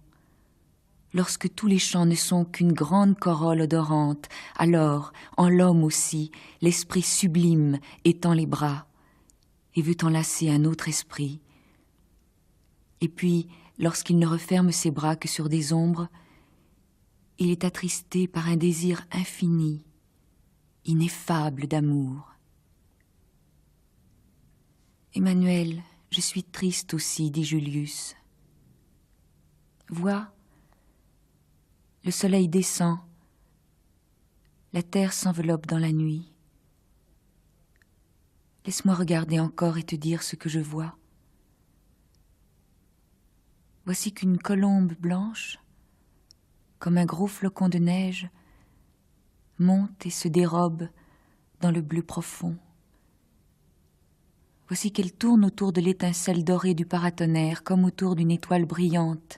lorsque tous les chants ne sont qu'une grande corolle odorante, alors, en l'homme aussi, l'esprit sublime étend les bras et veut enlacer un autre esprit. Et puis, lorsqu'il ne referme ses bras que sur des ombres, il est attristé par un désir infini, ineffable d'amour. Emmanuel, je suis triste aussi, dit Julius. Vois, le soleil descend, la terre s'enveloppe dans la nuit. Laisse-moi regarder encore et te dire ce que je vois. Voici qu'une colombe blanche, comme un gros flocon de neige, monte et se dérobe dans le bleu profond. Voici qu'elle tourne autour de l'étincelle dorée du paratonnerre, comme autour d'une étoile brillante,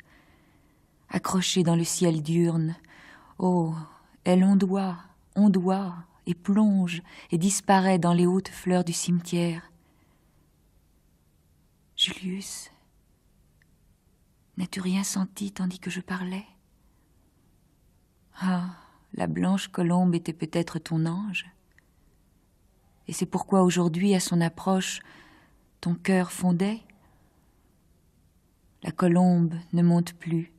accrochée dans le ciel diurne. Oh, elle ondoie et plonge et disparaît dans les hautes fleurs du cimetière. Julius, n'as-tu rien senti tandis que je parlais ? Ah, la blanche colombe était peut-être ton ange. Et c'est pourquoi aujourd'hui, à son approche, ton cœur fondait. La colombe ne monte plus,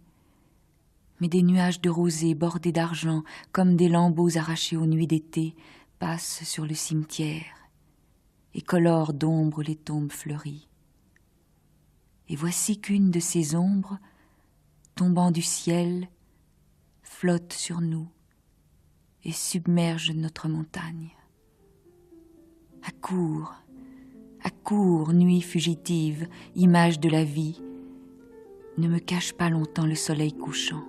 mais des nuages de rosée bordés d'argent, comme des lambeaux arrachés aux nuits d'été, passent sur le cimetière et colorent d'ombre les tombes fleuries. Et voici qu'une de ces ombres, tombant du ciel, flotte sur nous et submerge notre montagne. Accours, nuit fugitive, image de la vie, ne me cache pas longtemps le soleil couchant.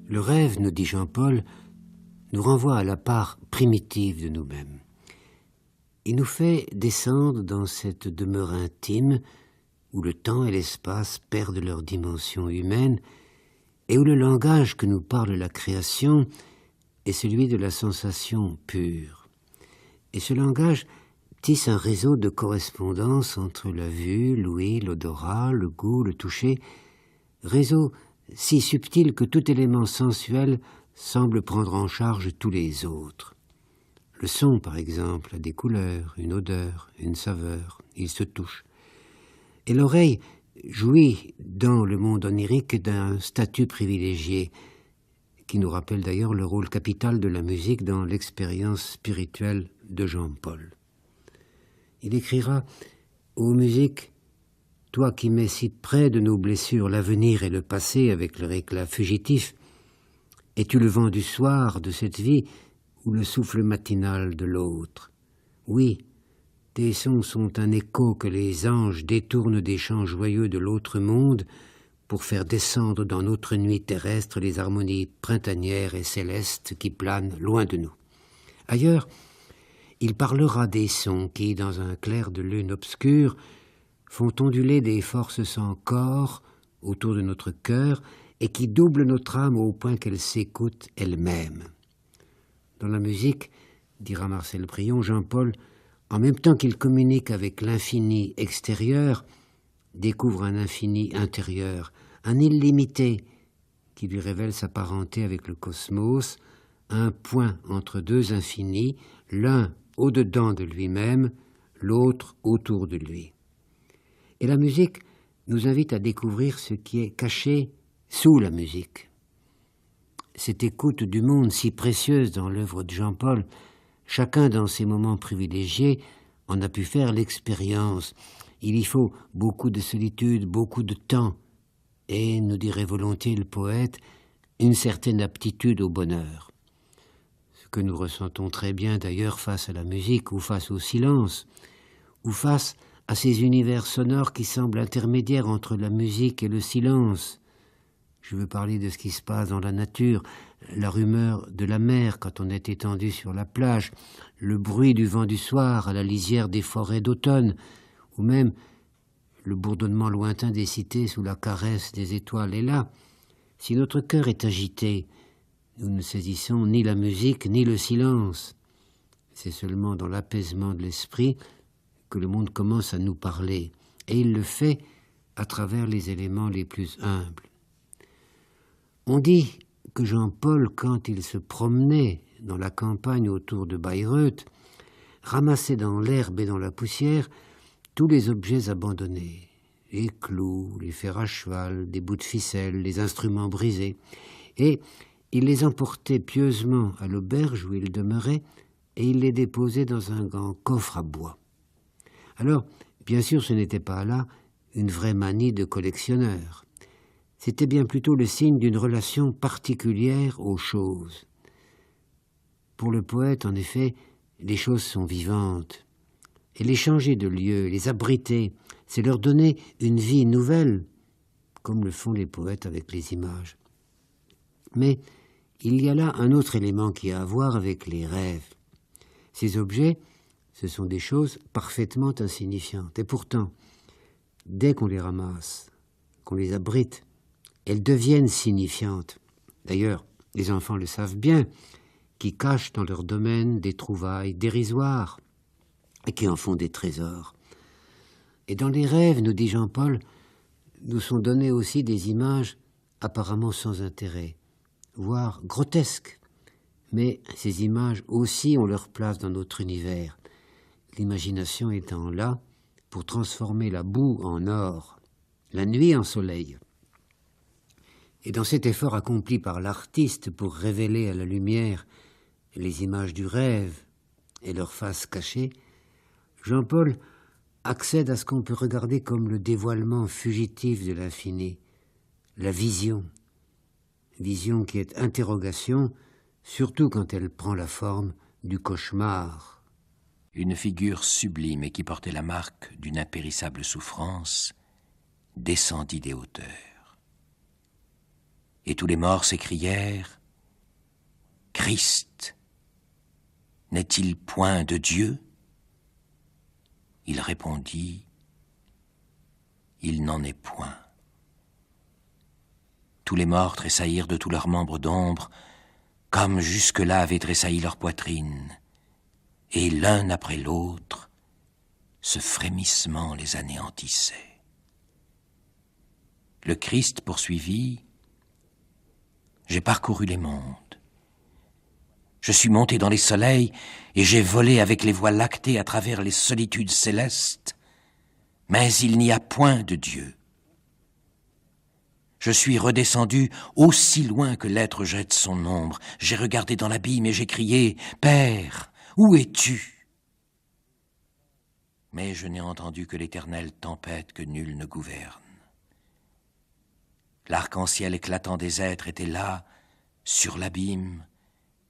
Le rêve, nous dit Jean-Paul, nous renvoie à la part primitive de nous-mêmes. Il nous fait descendre dans cette demeure intime où le temps et l'espace perdent leur dimension humaine et où le langage que nous parle la création est celui de la sensation pure. Et ce langage tisse un réseau de correspondance entre la vue, l'ouïe, l'odorat, le goût, le toucher, réseau si subtil que tout élément sensuel semble prendre en charge tous les autres. Le son, par exemple, a des couleurs, une odeur, une saveur, il se touche. Et l'oreille jouit dans le monde onirique d'un statut privilégié, qui nous rappelle d'ailleurs le rôle capital de la musique dans l'expérience spirituelle de Jean-Paul. Il écrira « Ô musique, toi qui mets si près de nos blessures l'avenir et le passé avec leur éclat fugitif, es-tu le vent du soir de cette vie ou le souffle matinal de l'autre? Oui, tes sons sont un écho que les anges détournent des chants joyeux de l'autre monde pour faire descendre dans notre nuit terrestre les harmonies printanières et célestes qui planent loin de nous. Ailleurs, il parlera des sons qui, dans un clair de lune obscure, font onduler des forces sans corps autour de notre cœur et qui doublent notre âme au point qu'elle s'écoute elle-même. Dans la musique, dira Marcel Prion, Jean-Paul, en même temps qu'il communique avec l'infini extérieur, découvre un infini intérieur, un illimité qui lui révèle sa parenté avec le cosmos, un point entre deux infinis, l'un au-dedans de lui-même, l'autre autour de lui. Et la musique nous invite à découvrir ce qui est caché sous la musique. Cette écoute du monde si précieuse dans l'œuvre de Jean-Paul, chacun dans ses moments privilégiés en a pu faire l'expérience. Il y faut beaucoup de solitude, beaucoup de temps, et, nous dirait volontiers le poète, une certaine aptitude au bonheur. Ce que nous ressentons très bien d'ailleurs face à la musique ou face au silence, ou face à ces univers sonores qui semblent intermédiaires entre la musique et le silence. Je veux parler de ce qui se passe dans la nature, la rumeur de la mer quand on est étendu sur la plage, le bruit du vent du soir à la lisière des forêts d'automne, ou même le bourdonnement lointain des cités sous la caresse des étoiles. Et là, si notre cœur est agité, nous ne saisissons ni la musique ni le silence. C'est seulement dans l'apaisement de l'esprit que le monde commence à nous parler, et il le fait à travers les éléments les plus humbles. On dit que Jean-Paul, quand il se promenait dans la campagne autour de Bayreuth, ramassait dans l'herbe et dans la poussière tous les objets abandonnés, les clous, les fers à cheval, des bouts de ficelle, les instruments brisés, et il les emportait pieusement à l'auberge où il demeurait, et il les déposait dans un grand coffre à bois. Alors, bien sûr, ce n'était pas là une vraie manie de collectionneur. C'était bien plutôt le signe d'une relation particulière aux choses. Pour le poète, en effet, les choses sont vivantes. Et les changer de lieu, les abriter, c'est leur donner une vie nouvelle, comme le font les poètes avec les images. Mais il y a là un autre élément qui a à voir avec les rêves. Ces objets, Ce sont des choses parfaitement insignifiantes. Et pourtant, dès qu'on les ramasse, qu'on les abrite, elles deviennent signifiantes. D'ailleurs, les enfants le savent bien, qui cachent dans leur domaine des trouvailles dérisoires et qui en font des trésors. Et dans les rêves, nous dit Jean-Paul, nous sont données aussi des images apparemment sans intérêt, voire grotesques. Mais ces images aussi ont leur place dans notre univers, l'imagination étant là pour transformer la boue en or, la nuit en soleil. Et dans cet effort accompli par l'artiste pour révéler à la lumière les images du rêve et leurs faces cachées, Jean-Paul accède à ce qu'on peut regarder comme le dévoilement fugitif de l'infini, la vision. Vision qui est interrogation, surtout quand elle prend la forme du cauchemar. Une figure sublime et qui portait la marque d'une impérissable souffrance descendit des hauteurs. Et tous les morts s'écrièrent « Christ, n'est-il point de Dieu ?» Il répondit « Il n'en est point. » Tous les morts tressaillirent de tous leurs membres d'ombre, comme jusque-là avait tressailli leur poitrine, et l'un après l'autre, ce frémissement les anéantissait. Le Christ poursuivit « J'ai parcouru les mondes. Je suis monté dans les soleils et j'ai volé avec les voies lactées à travers les solitudes célestes, mais il n'y a point de Dieu. Je suis redescendu aussi loin que l'être jette son ombre. J'ai regardé dans l'abîme et j'ai crié « Père, où es-tu » Mais je n'ai entendu que l'éternelle tempête que nul ne gouverne. L'arc-en-ciel éclatant des êtres était là, sur l'abîme,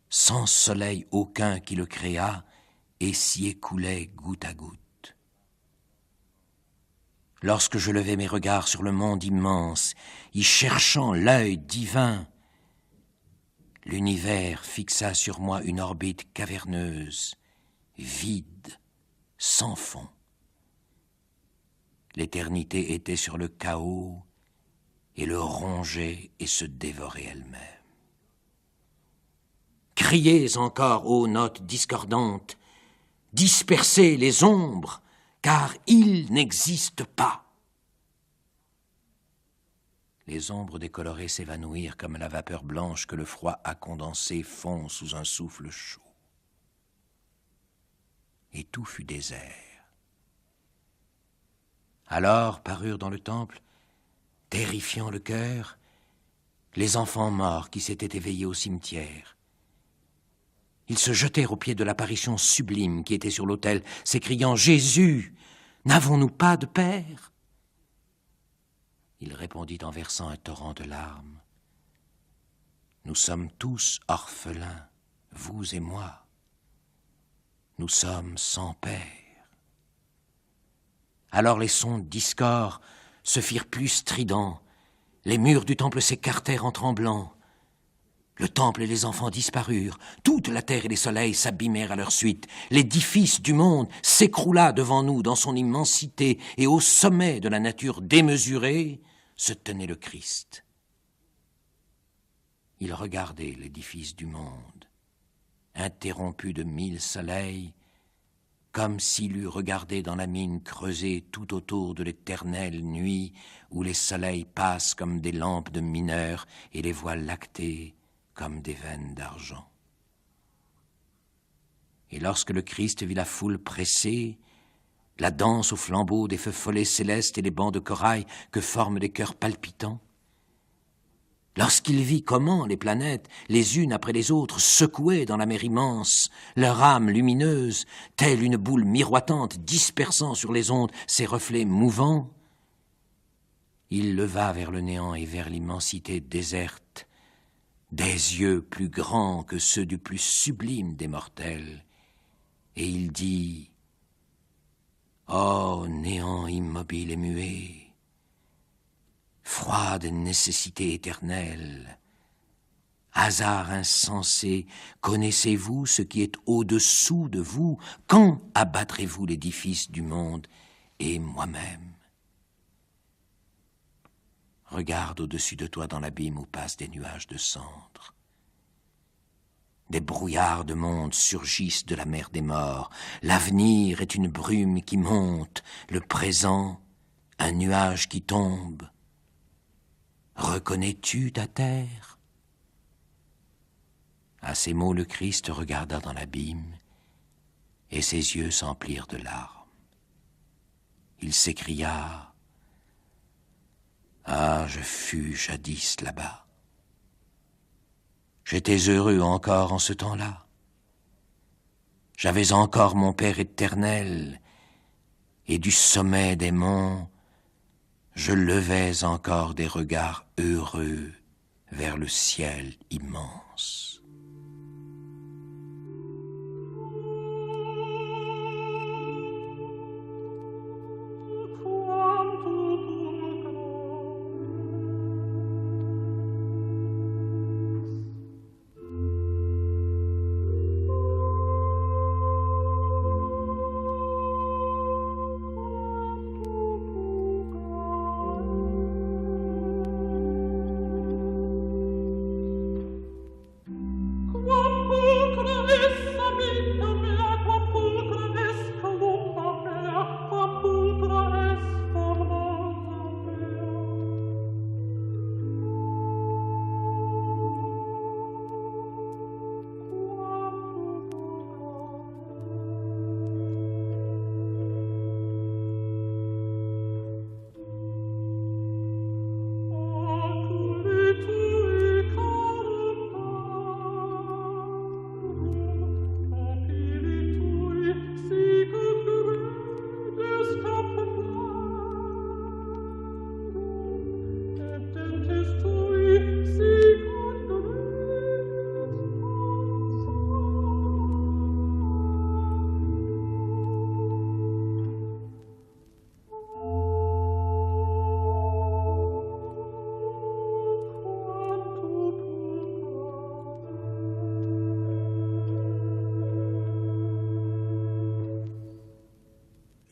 sans soleil aucun qui le créa, et s'y écoulait goutte à goutte. Lorsque je levai mes regards sur le monde immense, y cherchant l'œil divin, l'univers fixa sur moi une orbite caverneuse, vide, sans fond. L'éternité était sur le chaos et le rongeait et se dévorait elle-même. Criez encore, ô notes discordantes, dispersez les ombres, car il n'existe pas. Les ombres décolorées s'évanouirent comme la vapeur blanche que le froid a condensée fond sous un souffle chaud. Et tout fut désert. Alors parurent dans le temple, terrifiant le cœur, les enfants morts qui s'étaient éveillés au cimetière. Ils se jetèrent aux pieds de l'apparition sublime qui était sur l'autel, s'écriant « Jésus, n'avons-nous pas de père ?» Il répondit en versant un torrent de larmes « Nous sommes tous orphelins, vous et moi. Nous sommes sans père. » Alors les sons discordes se firent plus stridents, les murs du temple s'écartèrent en tremblant. Le temple et les enfants disparurent, toute la terre et les soleils s'abîmèrent à leur suite. L'édifice du monde s'écroula devant nous dans son immensité, et au sommet de la nature démesurée se tenait le Christ. Il regardait l'édifice du monde, interrompu de 1000 soleils, comme s'il eût regardé dans la mine creusée tout autour de l'éternelle nuit, où les soleils passent comme des lampes de mineurs et les voies lactées comme des veines d'argent. Et lorsque le Christ vit la foule pressée, la danse au flambeau des feux follets célestes et les bancs de corail que forment des cœurs palpitants, lorsqu'il vit comment les planètes, les unes après les autres, secouaient dans la mer immense, leur âme lumineuse, telle une boule miroitante dispersant sur les ondes ses reflets mouvants, il leva vers le néant et vers l'immensité déserte des yeux plus grands que ceux du plus sublime des mortels, et il dit « Ô néant immobile et muet, froide nécessité éternelle, Hasard insensé, connaissez-vous ce qui est au-dessous de vous? Quand abattrez-vous l'édifice du monde et moi-même? Regarde au-dessus de toi dans l'abîme où passent des nuages de cendres. Des brouillards de monde surgissent de la mer des morts. L'avenir est une brume qui monte, le présent, un nuage qui tombe. Reconnais-tu ta terre? À ces mots, le Christ regarda dans l'abîme, et ses yeux s'emplirent de larmes. Il s'écria: « Ah, je fus jadis là-bas. J'étais heureux encore en ce temps-là. J'avais encore mon Père éternel, et du sommet des monts, je levais encore des regards heureux vers le ciel immense. »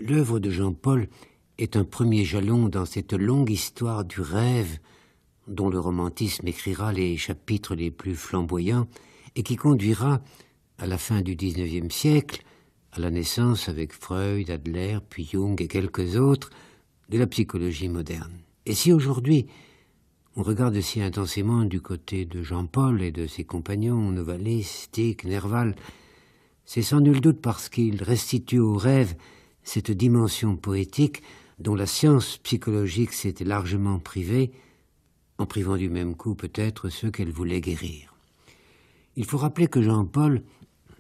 L'œuvre de Jean-Paul est un premier jalon dans cette longue histoire du rêve dont le romantisme écrira les chapitres les plus flamboyants et qui conduira, à la fin du XIXe siècle, à la naissance avec Freud, Adler, puis Jung et quelques autres, de la psychologie moderne. Et si aujourd'hui on regarde si intensément du côté de Jean-Paul et de ses compagnons, Novalis, Tieck, Nerval, c'est sans nul doute parce qu'il restitue au rêve cette dimension poétique dont la science psychologique s'était largement privée, en privant du même coup peut-être ceux qu'elle voulait guérir. Il faut rappeler que Jean-Paul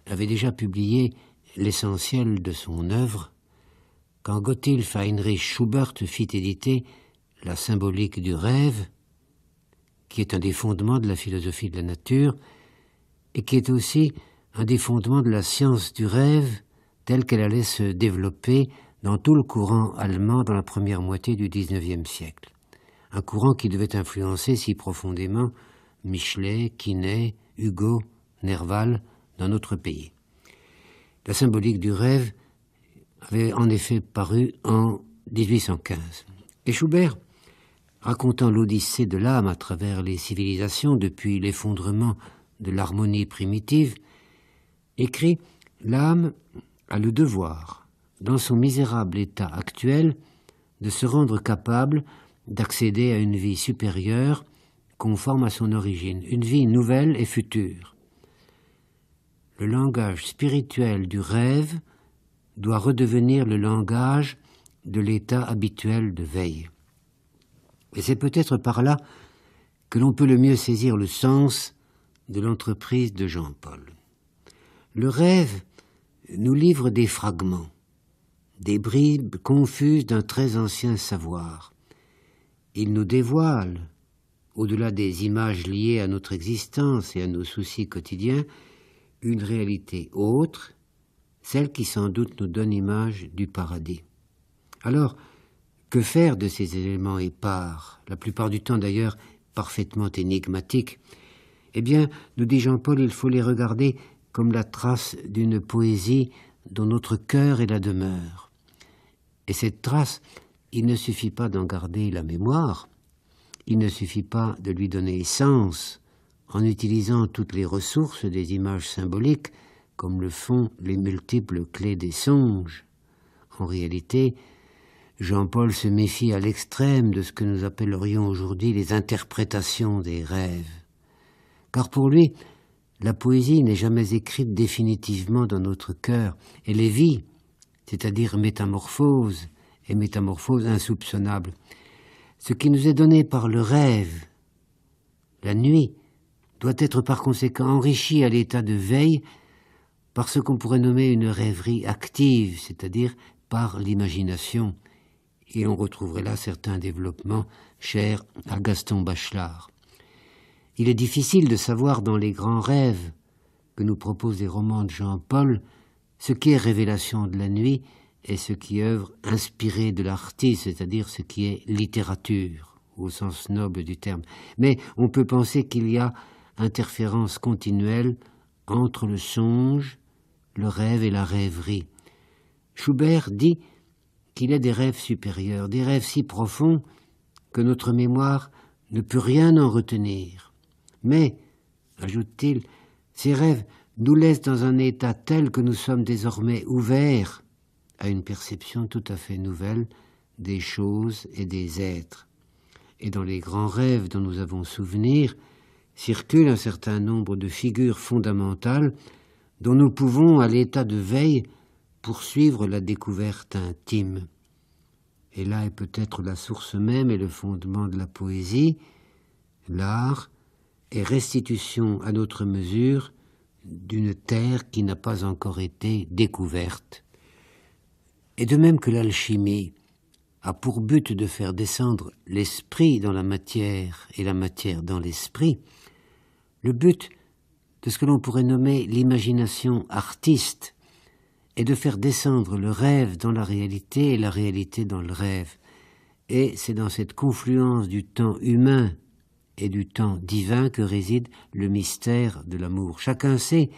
avait déjà publié l'essentiel de son œuvre quand Gotthilf Heinrich Schubert fit éditer La symbolique du rêve, qui est un des fondements de la philosophie de la nature et qui est aussi un des fondements de la science du rêve telle qu'elle allait se développer dans tout le courant allemand dans la première moitié du XIXe siècle. Un courant qui devait influencer si profondément Michelet, Quinet, Hugo, Nerval dans notre pays. La symbolique du rêve avait en effet paru en 1815. Et Schubert, racontant l'odyssée de l'âme à travers les civilisations depuis l'effondrement de l'harmonie primitive, écrit « L'âme a le devoir, dans son misérable état actuel, de se rendre capable d'accéder à une vie supérieure conforme à son origine, une vie nouvelle et future. Le langage spirituel du rêve doit redevenir le langage de l'état habituel de veille. » Et c'est peut-être par là que l'on peut le mieux saisir le sens de l'entreprise de Jean-Paul. Le rêve nous livre des fragments, des bribes confuses d'un très ancien savoir. Il nous dévoile, au-delà des images liées à notre existence et à nos soucis quotidiens, une réalité autre, celle qui sans doute nous donne image du paradis. Alors, que faire de ces éléments épars, la plupart du temps d'ailleurs parfaitement énigmatiques? Eh bien, nous dit Jean-Paul, il faut les regarder comme la trace d'une poésie dont notre cœur est la demeure. Et cette trace, il ne suffit pas d'en garder la mémoire, il ne suffit pas de lui donner sens en utilisant toutes les ressources des images symboliques comme le font les multiples clés des songes. En réalité, Jean-Paul se méfie à l'extrême de ce que nous appellerions aujourd'hui les interprétations des rêves. Car pour lui, la poésie n'est jamais écrite définitivement dans notre cœur. Elle est vie, c'est-à-dire métamorphose, et métamorphose insoupçonnable. Ce qui nous est donné par le rêve, la nuit, doit être par conséquent enrichi à l'état de veille par ce qu'on pourrait nommer une rêverie active, c'est-à-dire par l'imagination. Et on retrouverait là certains développements chers à Gaston Bachelard. Il est difficile de savoir dans les grands rêves que nous proposent les romans de Jean-Paul ce qui est révélation de la nuit et ce qui est œuvre inspirée de l'artiste, c'est-à-dire ce qui est littérature, au sens noble du terme. Mais on peut penser qu'il y a interférence continuelle entre le songe, le rêve et la rêverie. Schubert dit qu'il est des rêves supérieurs, des rêves si profonds que notre mémoire ne peut rien en retenir. Mais, ajoute-t-il, ces rêves nous laissent dans un état tel que nous sommes désormais ouverts à une perception tout à fait nouvelle des choses et des êtres. Et dans les grands rêves dont nous avons souvenir, circulent un certain nombre de figures fondamentales dont nous pouvons, à l'état de veille, poursuivre la découverte intime. Et là est peut-être la source même et le fondement de la poésie. L'art est restitution à notre mesure d'une terre qui n'a pas encore été découverte. Et de même que l'alchimie a pour but de faire descendre l'esprit dans la matière et la matière dans l'esprit, le but de ce que l'on pourrait nommer l'imagination artiste est de faire descendre le rêve dans la réalité et la réalité dans le rêve. Et c'est dans cette confluence du temps humain et du temps divin que réside le mystère de l'amour. Chacun sait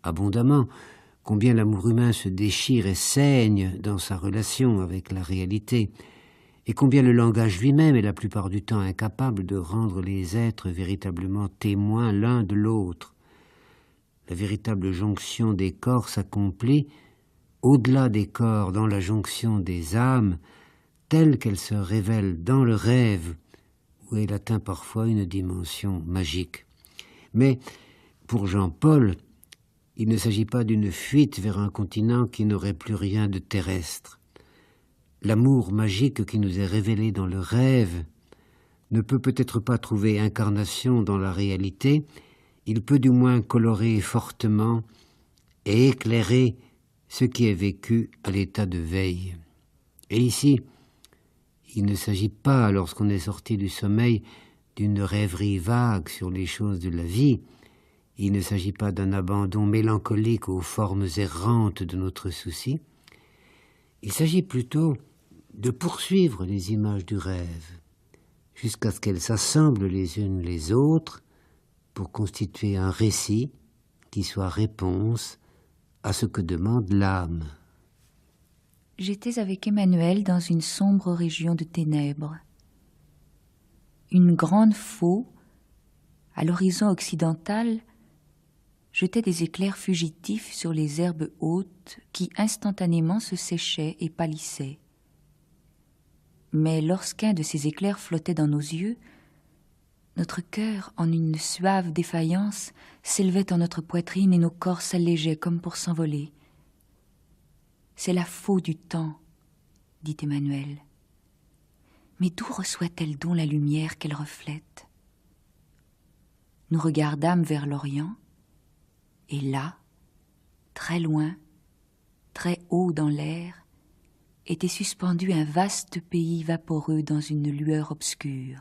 abondamment combien l'amour humain se déchire et saigne dans sa relation avec la réalité, et combien le langage lui-même est la plupart du temps incapable de rendre les êtres véritablement témoins l'un de l'autre. La véritable jonction des corps s'accomplit au-delà des corps, dans la jonction des âmes, telle qu'elle se révèle dans le rêve, où elle atteint parfois une dimension magique. Mais pour Jean-Paul, il ne s'agit pas d'une fuite vers un continent qui n'aurait plus rien de terrestre. L'amour magique qui nous est révélé dans le rêve ne peut peut-être pas trouver incarnation dans la réalité, il peut du moins colorer fortement et éclairer ce qui est vécu à l'état de veille. Et ici, il ne s'agit pas, lorsqu'on est sorti du sommeil, d'une rêverie vague sur les choses de la vie. Il ne s'agit pas d'un abandon mélancolique aux formes errantes de notre souci. Il s'agit plutôt de poursuivre les images du rêve, jusqu'à ce qu'elles s'assemblent les unes les autres pour constituer un récit qui soit réponse à ce que demande l'âme. J'étais avec Emmanuel dans une sombre région de ténèbres. Une grande faux, à l'horizon occidental, jetait des éclairs fugitifs sur les herbes hautes qui instantanément se séchaient et pâlissaient. Mais lorsqu'un de ces éclairs flottait dans nos yeux, notre cœur, en une suave défaillance, s'élevait en notre poitrine et nos corps s'allégeaient comme pour s'envoler. « C'est la faux du temps, » dit Emmanuel. « Mais d'où reçoit-elle donc la lumière qu'elle reflète ?» Nous regardâmes vers l'Orient, et là, très loin, très haut dans l'air, était suspendu un vaste pays vaporeux dans une lueur obscure,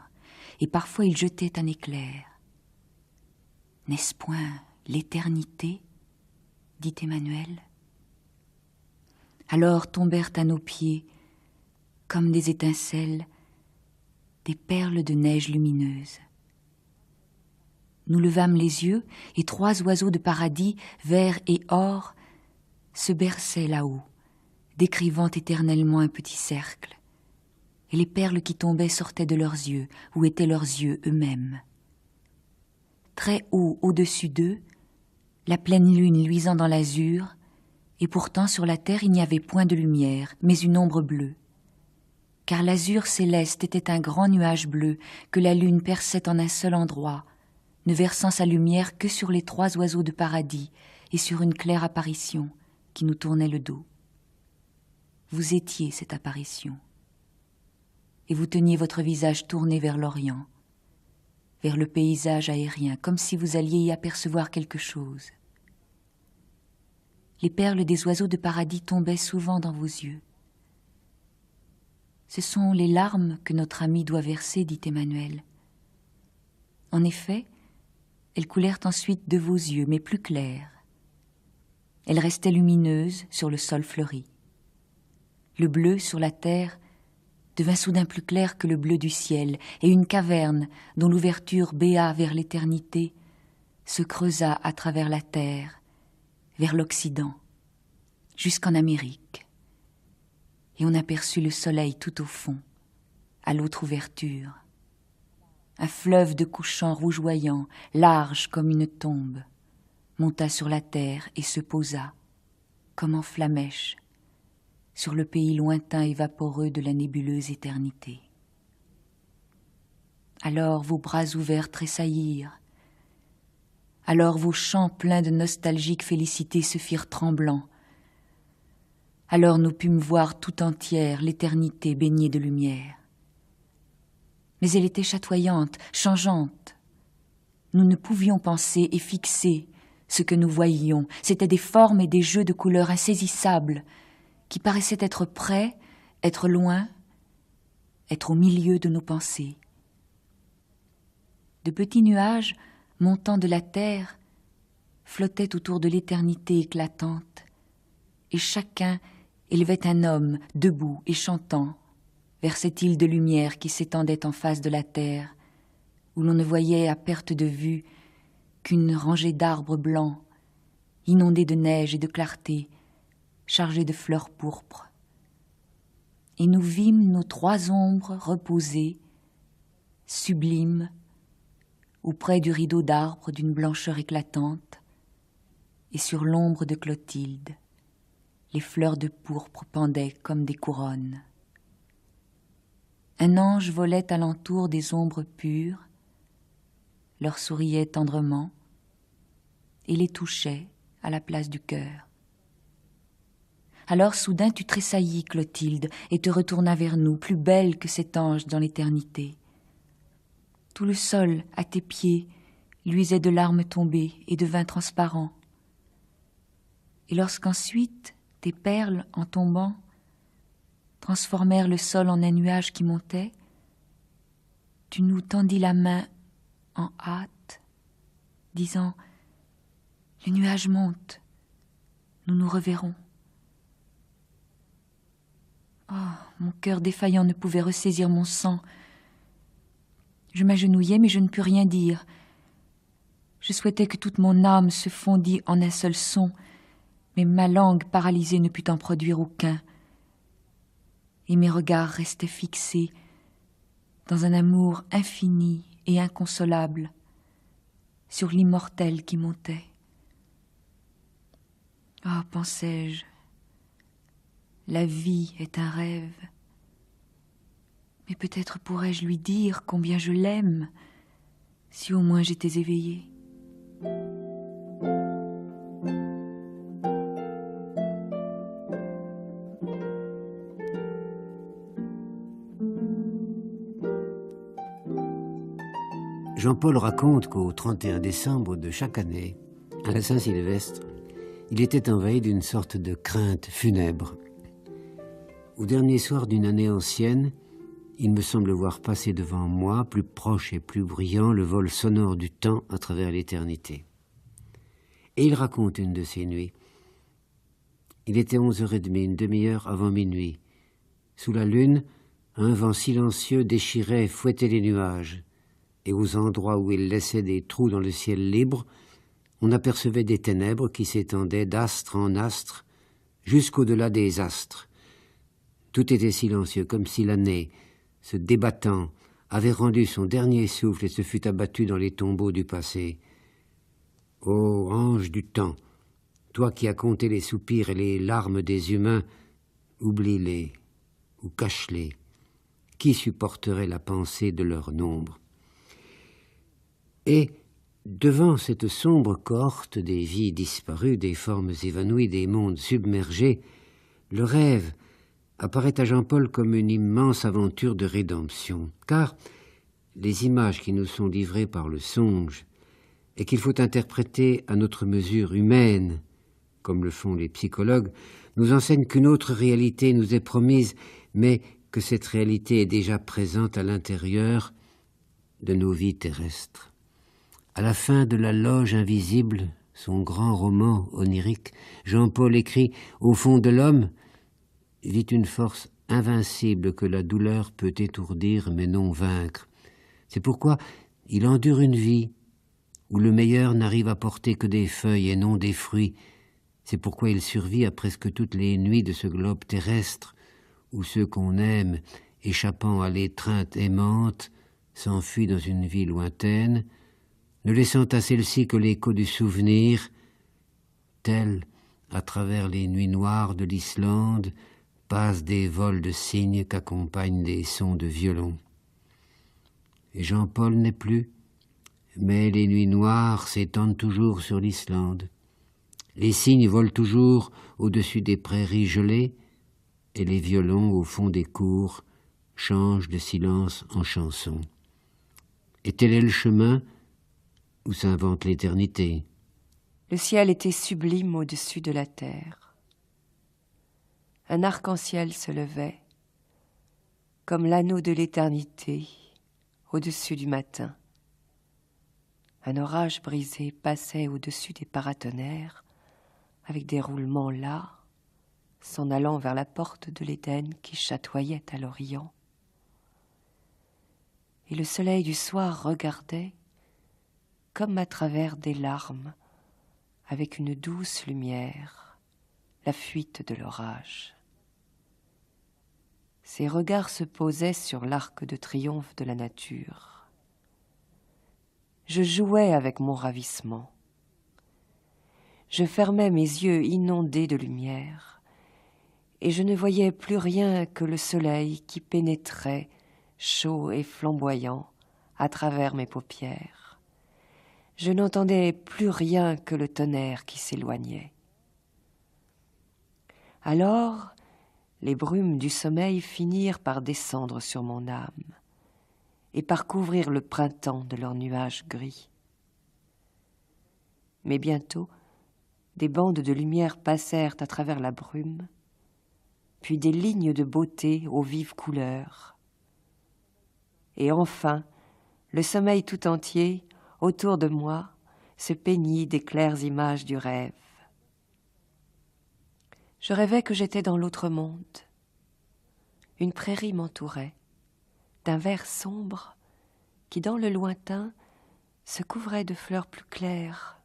et parfois il jetait un éclair. « N'est-ce point l'éternité ?» dit Emmanuel. Alors tombèrent à nos pieds, comme des étincelles, des perles de neige lumineuse. Nous levâmes les yeux, et 3 oiseaux de paradis, vert et or, se berçaient là-haut, décrivant éternellement un petit cercle. Et les perles qui tombaient sortaient de leurs yeux, où étaient leurs yeux eux-mêmes. Très haut, au-dessus d'eux, la pleine lune luisant dans l'azur, et pourtant sur la terre il n'y avait point de lumière, mais une ombre bleue. Car l'azur céleste était un grand nuage bleu que la lune perçait en un seul endroit, ne versant sa lumière que sur les 3 oiseaux de paradis et sur une claire apparition qui nous tournait le dos. Vous étiez cette apparition, et vous teniez votre visage tourné vers l'Orient, vers le paysage aérien, comme si vous alliez y apercevoir quelque chose. Les perles des oiseaux de paradis tombaient souvent dans vos yeux. Ce sont les larmes que notre ami doit verser, dit Emmanuel. En effet, elles coulèrent ensuite de vos yeux, mais plus claires. Elles restaient lumineuses sur le sol fleuri. Le bleu sur la terre devint soudain plus clair que le bleu du ciel, et une caverne, dont l'ouverture béa vers l'éternité, se creusa à travers la terre, vers l'Occident, jusqu'en Amérique. Et on aperçut le soleil tout au fond, à l'autre ouverture. Un fleuve de couchant rougeoyant, large comme une tombe, monta sur la terre et se posa, comme en flamèche, sur le pays lointain et vaporeux de la nébuleuse éternité. Alors vos bras ouverts tressaillirent, alors vos chants pleins de nostalgique félicité se firent tremblants, alors nous pûmes voir tout entière l'éternité baignée de lumière. Mais elle était chatoyante, changeante. Nous ne pouvions penser et fixer ce que nous voyions. C'étaient des formes et des jeux de couleurs insaisissables qui paraissaient être près, être loin, être au milieu de nos pensées. De petits nuages, montant de la terre, flottaient autour de l'éternité éclatante, et chacun élevait un homme debout et chantant vers cette île de lumière qui s'étendait en face de la terre, où l'on ne voyait à perte de vue qu'une rangée d'arbres blancs, inondés de neige et de clarté, chargés de fleurs pourpres. Et nous vîmes nos 3 ombres reposer, sublimes, auprès du rideau d'arbres d'une blancheur éclatante, et sur l'ombre de Clotilde, les fleurs de pourpre pendaient comme des couronnes. Un ange volait alentour des ombres pures, leur souriait tendrement et les touchait à la place du cœur. Alors soudain tu tressaillis, Clotilde, et te retournas vers nous, plus belle que cet ange dans l'éternité. Tout le sol à tes pieds luisait de larmes tombées et devint transparent. Et lorsqu'ensuite tes perles, en tombant, transformèrent le sol en un nuage qui montait, tu nous tendis la main en hâte, disant « Le nuage monte, nous nous reverrons. » Oh, mon cœur défaillant ne pouvait ressaisir mon sang. Je m'agenouillai, mais je ne pus rien dire. Je souhaitais que toute mon âme se fondît en un seul son, mais ma langue paralysée ne put en produire aucun. Et mes regards restaient fixés dans un amour infini et inconsolable sur l'immortel qui montait. Ah, pensais-je, la vie est un rêve, mais peut-être pourrais-je lui dire combien je l'aime, si au moins j'étais éveillée. Jean-Paul raconte qu'au 31 décembre de chaque année, à la Saint-Sylvestre, il était en veille d'une sorte de crainte funèbre. Au dernier soir d'une année ancienne, il me semble voir passer devant moi, plus proche et plus brillant, le vol sonore du temps à travers l'éternité. Et il raconte une de ces nuits. Il était 11h30, une demi-heure avant minuit. Sous la lune, un vent silencieux déchirait et fouettait les nuages. et aux endroits où il laissait des trous dans le ciel libre, on apercevait des ténèbres qui s'étendaient d'astre en astre jusqu'au-delà des astres. Tout était silencieux, comme si l'année, se débattant, avait rendu son dernier souffle et se fût abattu dans les tombeaux du passé. Ô ange du temps, toi qui as compté les soupirs et les larmes des humains, oublie-les ou cache-les. Qui supporterait la pensée de leur nombre? Et, devant cette sombre cohorte des vies disparues, des formes évanouies, des mondes submergés, le rêve apparaît à Jean-Paul comme une immense aventure de rédemption, car les images qui nous sont livrées par le songe et qu'il faut interpréter à notre mesure humaine, comme le font les psychologues, nous enseignent qu'une autre réalité nous est promise, mais que cette réalité est déjà présente à l'intérieur de nos vies terrestres. À la fin de La Loge invisible, son grand roman onirique, Jean-Paul écrit « Au fond de l'homme vit une force invincible que la douleur peut étourdir mais non vaincre. C'est pourquoi il endure une vie où le meilleur n'arrive à porter que des feuilles et non des fruits. C'est pourquoi il survit à presque toutes les nuits de ce globe terrestre, où ceux qu'on aime, échappant à l'étreinte aimante, s'enfuient dans une vie lointaine, ne laissant à celle-ci que l'écho du souvenir, tel, à travers les nuits noires de l'Islande, passent des vols de cygnes qu'accompagnent des sons de violon. Et Jean-Paul n'est plus, mais les nuits noires s'étendent toujours sur l'Islande. Les cygnes volent toujours au-dessus des prairies gelées, et les violons, au fond des cours, changent de silence en chanson. Et tel est le chemin où s'invente l'éternité. Le ciel était sublime au-dessus de la terre. Un arc-en-ciel se levait, comme l'anneau de l'éternité, au-dessus du matin. Un orage brisé passait au-dessus des paratonnerres, avec des roulements las, s'en allant vers la porte de l'Éden qui chatoyait à l'Orient. Et le soleil du soir regardait, comme à travers des larmes, avec une douce lumière, la fuite de l'orage. Ses regards se posaient sur l'arc de triomphe de la nature. Je jouais avec mon ravissement. Je fermais mes yeux inondés de lumière, et je ne voyais plus rien que le soleil qui pénétrait, chaud et flamboyant, à travers mes paupières. Je n'entendais plus rien que le tonnerre qui s'éloignait. Alors, les brumes du sommeil finirent par descendre sur mon âme et par couvrir le printemps de leurs nuages gris. Mais bientôt, des bandes de lumière passèrent à travers la brume, puis des lignes de beauté aux vives couleurs. Et enfin, le sommeil tout entier, autour de moi, se peignit des claires images du rêve. Je rêvais que j'étais dans l'autre monde. Une prairie m'entourait, d'un vert sombre qui, dans le lointain, se couvrait de fleurs plus claires,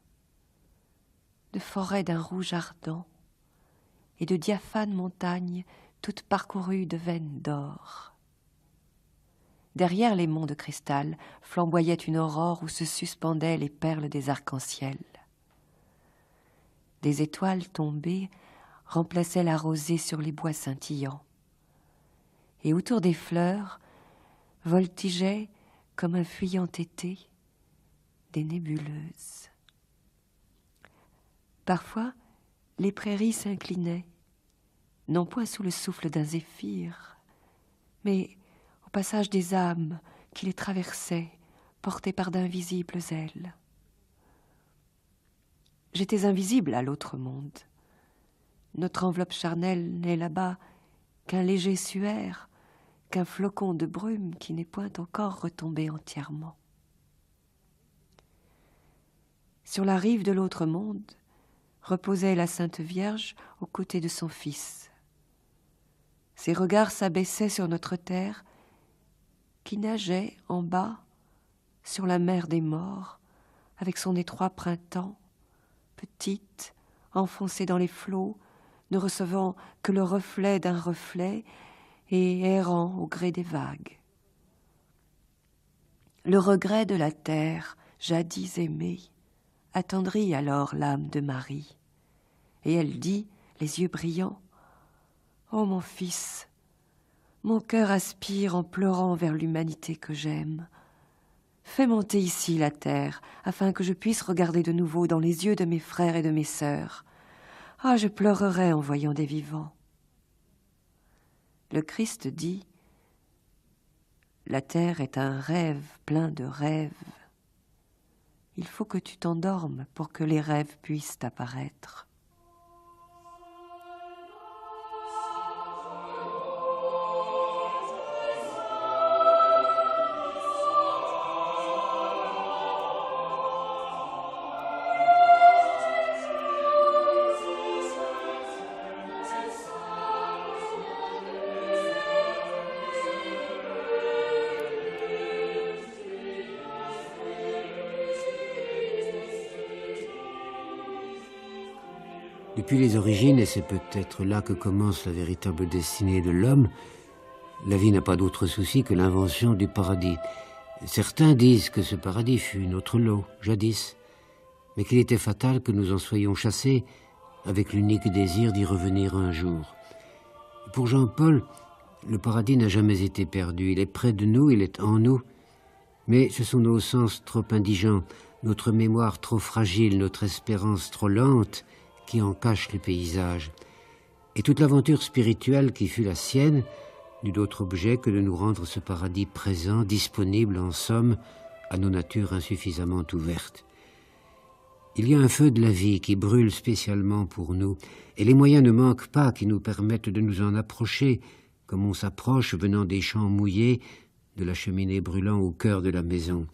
de forêts d'un rouge ardent et de diaphanes montagnes toutes parcourues de veines d'or. Derrière les monts de cristal flamboyait une aurore où se suspendaient les perles des arcs-en-ciel. Des étoiles tombées remplaçaient la rosée sur les bois scintillants. Et autour des fleurs voltigeaient, comme un fuyant été, des nébuleuses. Parfois, les prairies s'inclinaient, non point sous le souffle d'un zéphyr, mais au passage des âmes qui les traversaient, portées par d'invisibles ailes. J'étais invisible à l'autre monde. Notre enveloppe charnelle n'est là-bas qu'un léger suaire, qu'un flocon de brume qui n'est point encore retombé entièrement. Sur la rive de l'autre monde reposait la Sainte Vierge aux côtés de son Fils. Ses regards s'abaissaient sur notre terre qui nageait en bas sur la mer des morts, avec son étroit printemps, petite, enfoncée dans les flots, ne recevant que le reflet d'un reflet et errant au gré des vagues. Le regret de la terre, jadis aimée, attendrit alors l'âme de Marie, et elle dit, les yeux brillants, « Ô mon fils, mon cœur aspire en pleurant vers l'humanité que j'aime. Fais monter ici la terre, afin que je puisse regarder de nouveau dans les yeux de mes frères et de mes sœurs. Ah, je pleurerai en voyant des vivants. » Le Christ dit, « La terre est un rêve plein de rêves. Il faut que tu t'endormes pour que les rêves puissent apparaître. » Depuis les origines, et c'est peut-être là que commence la véritable destinée de l'homme, la vie n'a pas d'autre souci que l'invention du paradis. Certains disent que ce paradis fut notre lot, jadis, mais qu'il était fatal que nous en soyons chassés avec l'unique désir d'y revenir un jour. Pour Jean-Paul, le paradis n'a jamais été perdu. Il est près de nous, il est en nous, mais ce sont nos sens trop indigents, notre mémoire trop fragile, notre espérance trop lente, qui en cache le paysage. Et toute l'aventure spirituelle qui fut la sienne n'eut d'autre objet que de nous rendre ce paradis présent, disponible en somme à nos natures insuffisamment ouvertes. Il y a un feu de la vie qui brûle spécialement pour nous, et les moyens ne manquent pas qui nous permettent de nous en approcher, comme on s'approche venant des champs mouillés, de la cheminée brûlant au cœur de la maison.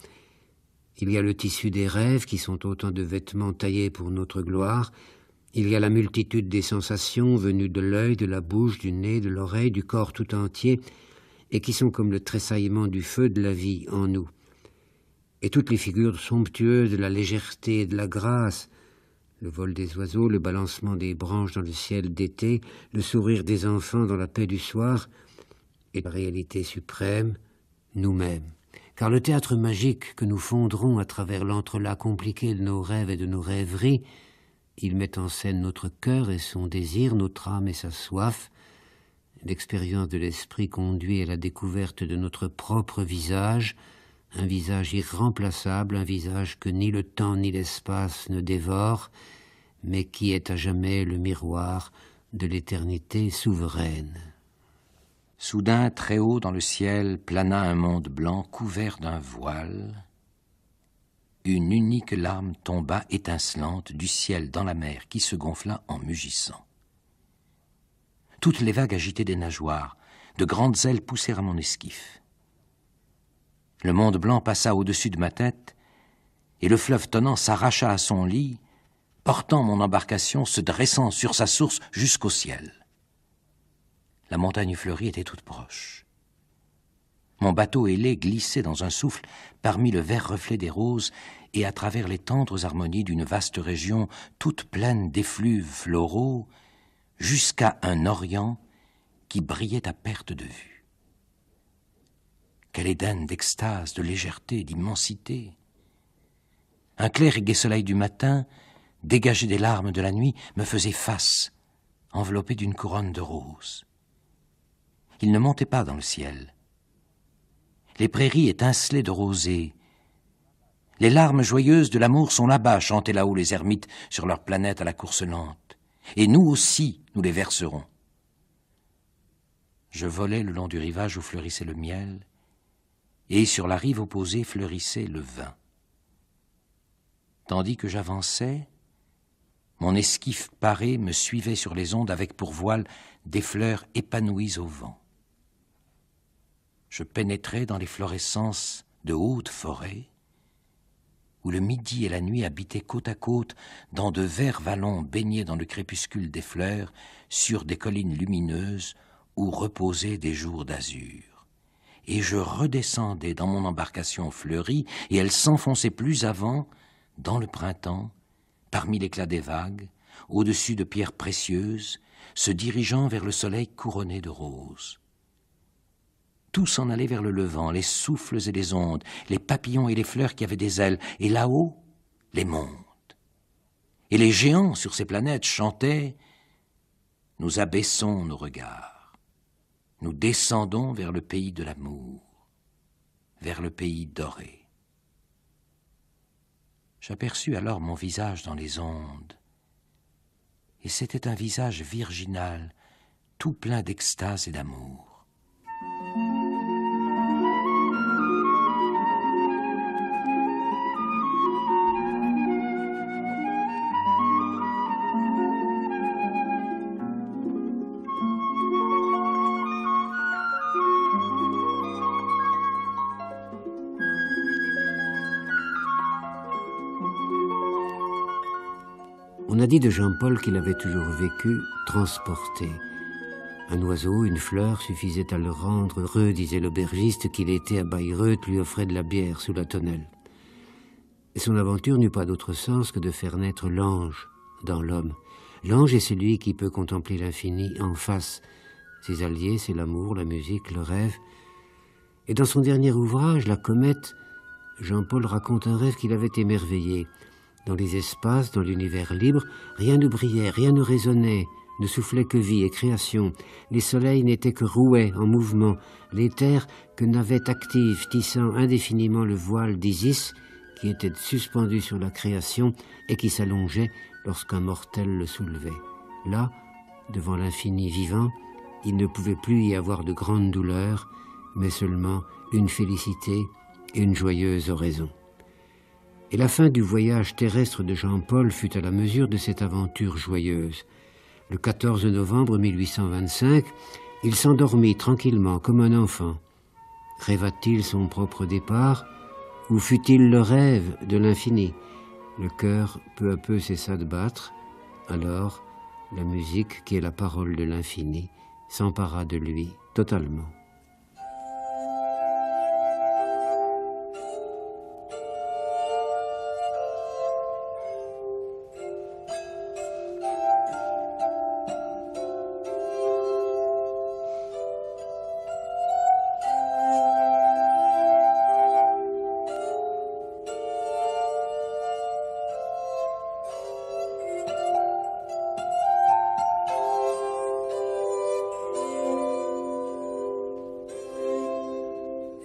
Il y a le tissu des rêves qui sont autant de vêtements taillés pour notre gloire. Il y a la multitude des sensations venues de l'œil, de la bouche, du nez, de l'oreille, du corps tout entier, et qui sont comme le tressaillement du feu de la vie en nous. Et toutes les figures somptueuses de la légèreté et de la grâce, le vol des oiseaux, le balancement des branches dans le ciel d'été, le sourire des enfants dans la paix du soir, et la réalité suprême, nous-mêmes. Car le théâtre magique que nous fondrons à travers l'entrelac compliqué de nos rêves et de nos rêveries, il met en scène notre cœur et son désir, notre âme et sa soif. L'expérience de l'esprit conduit à la découverte de notre propre visage, un visage irremplaçable, un visage que ni le temps ni l'espace ne dévorent, mais qui est à jamais le miroir de l'éternité souveraine. Soudain, très haut dans le ciel, plana un monde blanc couvert d'un voile. Une unique larme tomba étincelante du ciel dans la mer qui se gonfla en mugissant. Toutes les vagues agitaient des nageoires, de grandes ailes poussèrent à mon esquif. Le monde blanc passa au-dessus de ma tête, et le fleuve tonnant s'arracha à son lit, portant mon embarcation, se dressant sur sa source jusqu'au ciel. La montagne fleurie était toute proche. Mon bateau ailé glissait dans un souffle parmi le vert reflet des roses et à travers les tendres harmonies d'une vaste région toute pleine d'effluves floraux jusqu'à un orient qui brillait à perte de vue. Quel Éden d'extase, de légèreté, d'immensité! Un clair et gai soleil du matin, dégagé des larmes de la nuit, me faisait face, enveloppé d'une couronne de roses. Il ne montait pas dans le ciel. Les prairies étincelaient de rosée. Les larmes joyeuses de l'amour sont là-bas, chantaient là-haut les ermites sur leur planète à la course lente. Et nous aussi, nous les verserons. Je volais le long du rivage où fleurissait le miel, et sur la rive opposée fleurissait le vin. Tandis que j'avançais, mon esquif paré me suivait sur les ondes avec pour voile des fleurs épanouies au vent. Je pénétrais dans les florescences de hautes forêts, où le midi et la nuit habitaient côte à côte dans de verts vallons baignés dans le crépuscule des fleurs, sur des collines lumineuses où reposaient des jours d'azur. et je redescendais dans mon embarcation fleurie, et elle s'enfonçait plus avant, dans le printemps, parmi l'éclat des vagues, au-dessus de pierres précieuses, se dirigeant vers le soleil couronné de roses. Tout s'en allait vers le levant, les souffles et les ondes, les papillons et les fleurs qui avaient des ailes, et là-haut, les mondes. Et les géants sur ces planètes chantaient « Nous abaissons nos regards, nous descendons vers le pays de l'amour, vers le pays doré. » J'aperçus alors mon visage dans les ondes, et c'était un visage virginal, tout plein d'extase et d'amour. On a dit de Jean-Paul qu'il avait toujours vécu transporté. Un oiseau, une fleur suffisaient à le rendre heureux, disait l'aubergiste, qu'il était à Bayreuth, lui offrait de la bière sous la tonnelle. Et son aventure n'eut pas d'autre sens que de faire naître l'ange dans l'homme. L'ange est celui qui peut contempler l'infini en face. Ses alliés, c'est l'amour, la musique, le rêve. Et dans son dernier ouvrage, La comète, Jean-Paul raconte un rêve qu'il avait émerveillé. Dans les espaces, dans l'univers libre, rien ne brillait, rien ne résonnait, ne soufflait que vie et création. Les soleils n'étaient que rouets en mouvement, les terres que navette active, tissant indéfiniment le voile d'Isis, qui était suspendu sur la création et qui s'allongeait lorsqu'un mortel le soulevait. Là, devant l'infini vivant, il ne pouvait plus y avoir de grande douleur, mais seulement une félicité et une joyeuse oraison. Et la fin du voyage terrestre de Jean-Paul fut à la mesure de cette aventure joyeuse. Le 14 novembre 1825, il s'endormit tranquillement comme un enfant. Rêva-t-il son propre départ, ou fut-il le rêve de l'infini? Le cœur peu à peu cessa de battre. Alors, la musique, qui est la parole de l'infini, s'empara de lui totalement.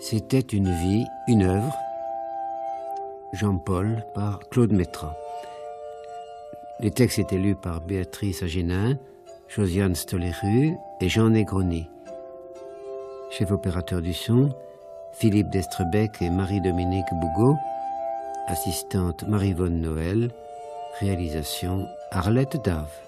C'était une vie, une œuvre, Jean-Paul par Claude Métras. Les textes étaient lus par Béatrice Agénin, Josiane Stoléru et Jean Negroni. Chef opérateur du son, Philippe Destrebec et Marie-Dominique Bougot. Assistante Marie-Vonne Noël. Réalisation Arlette Dave.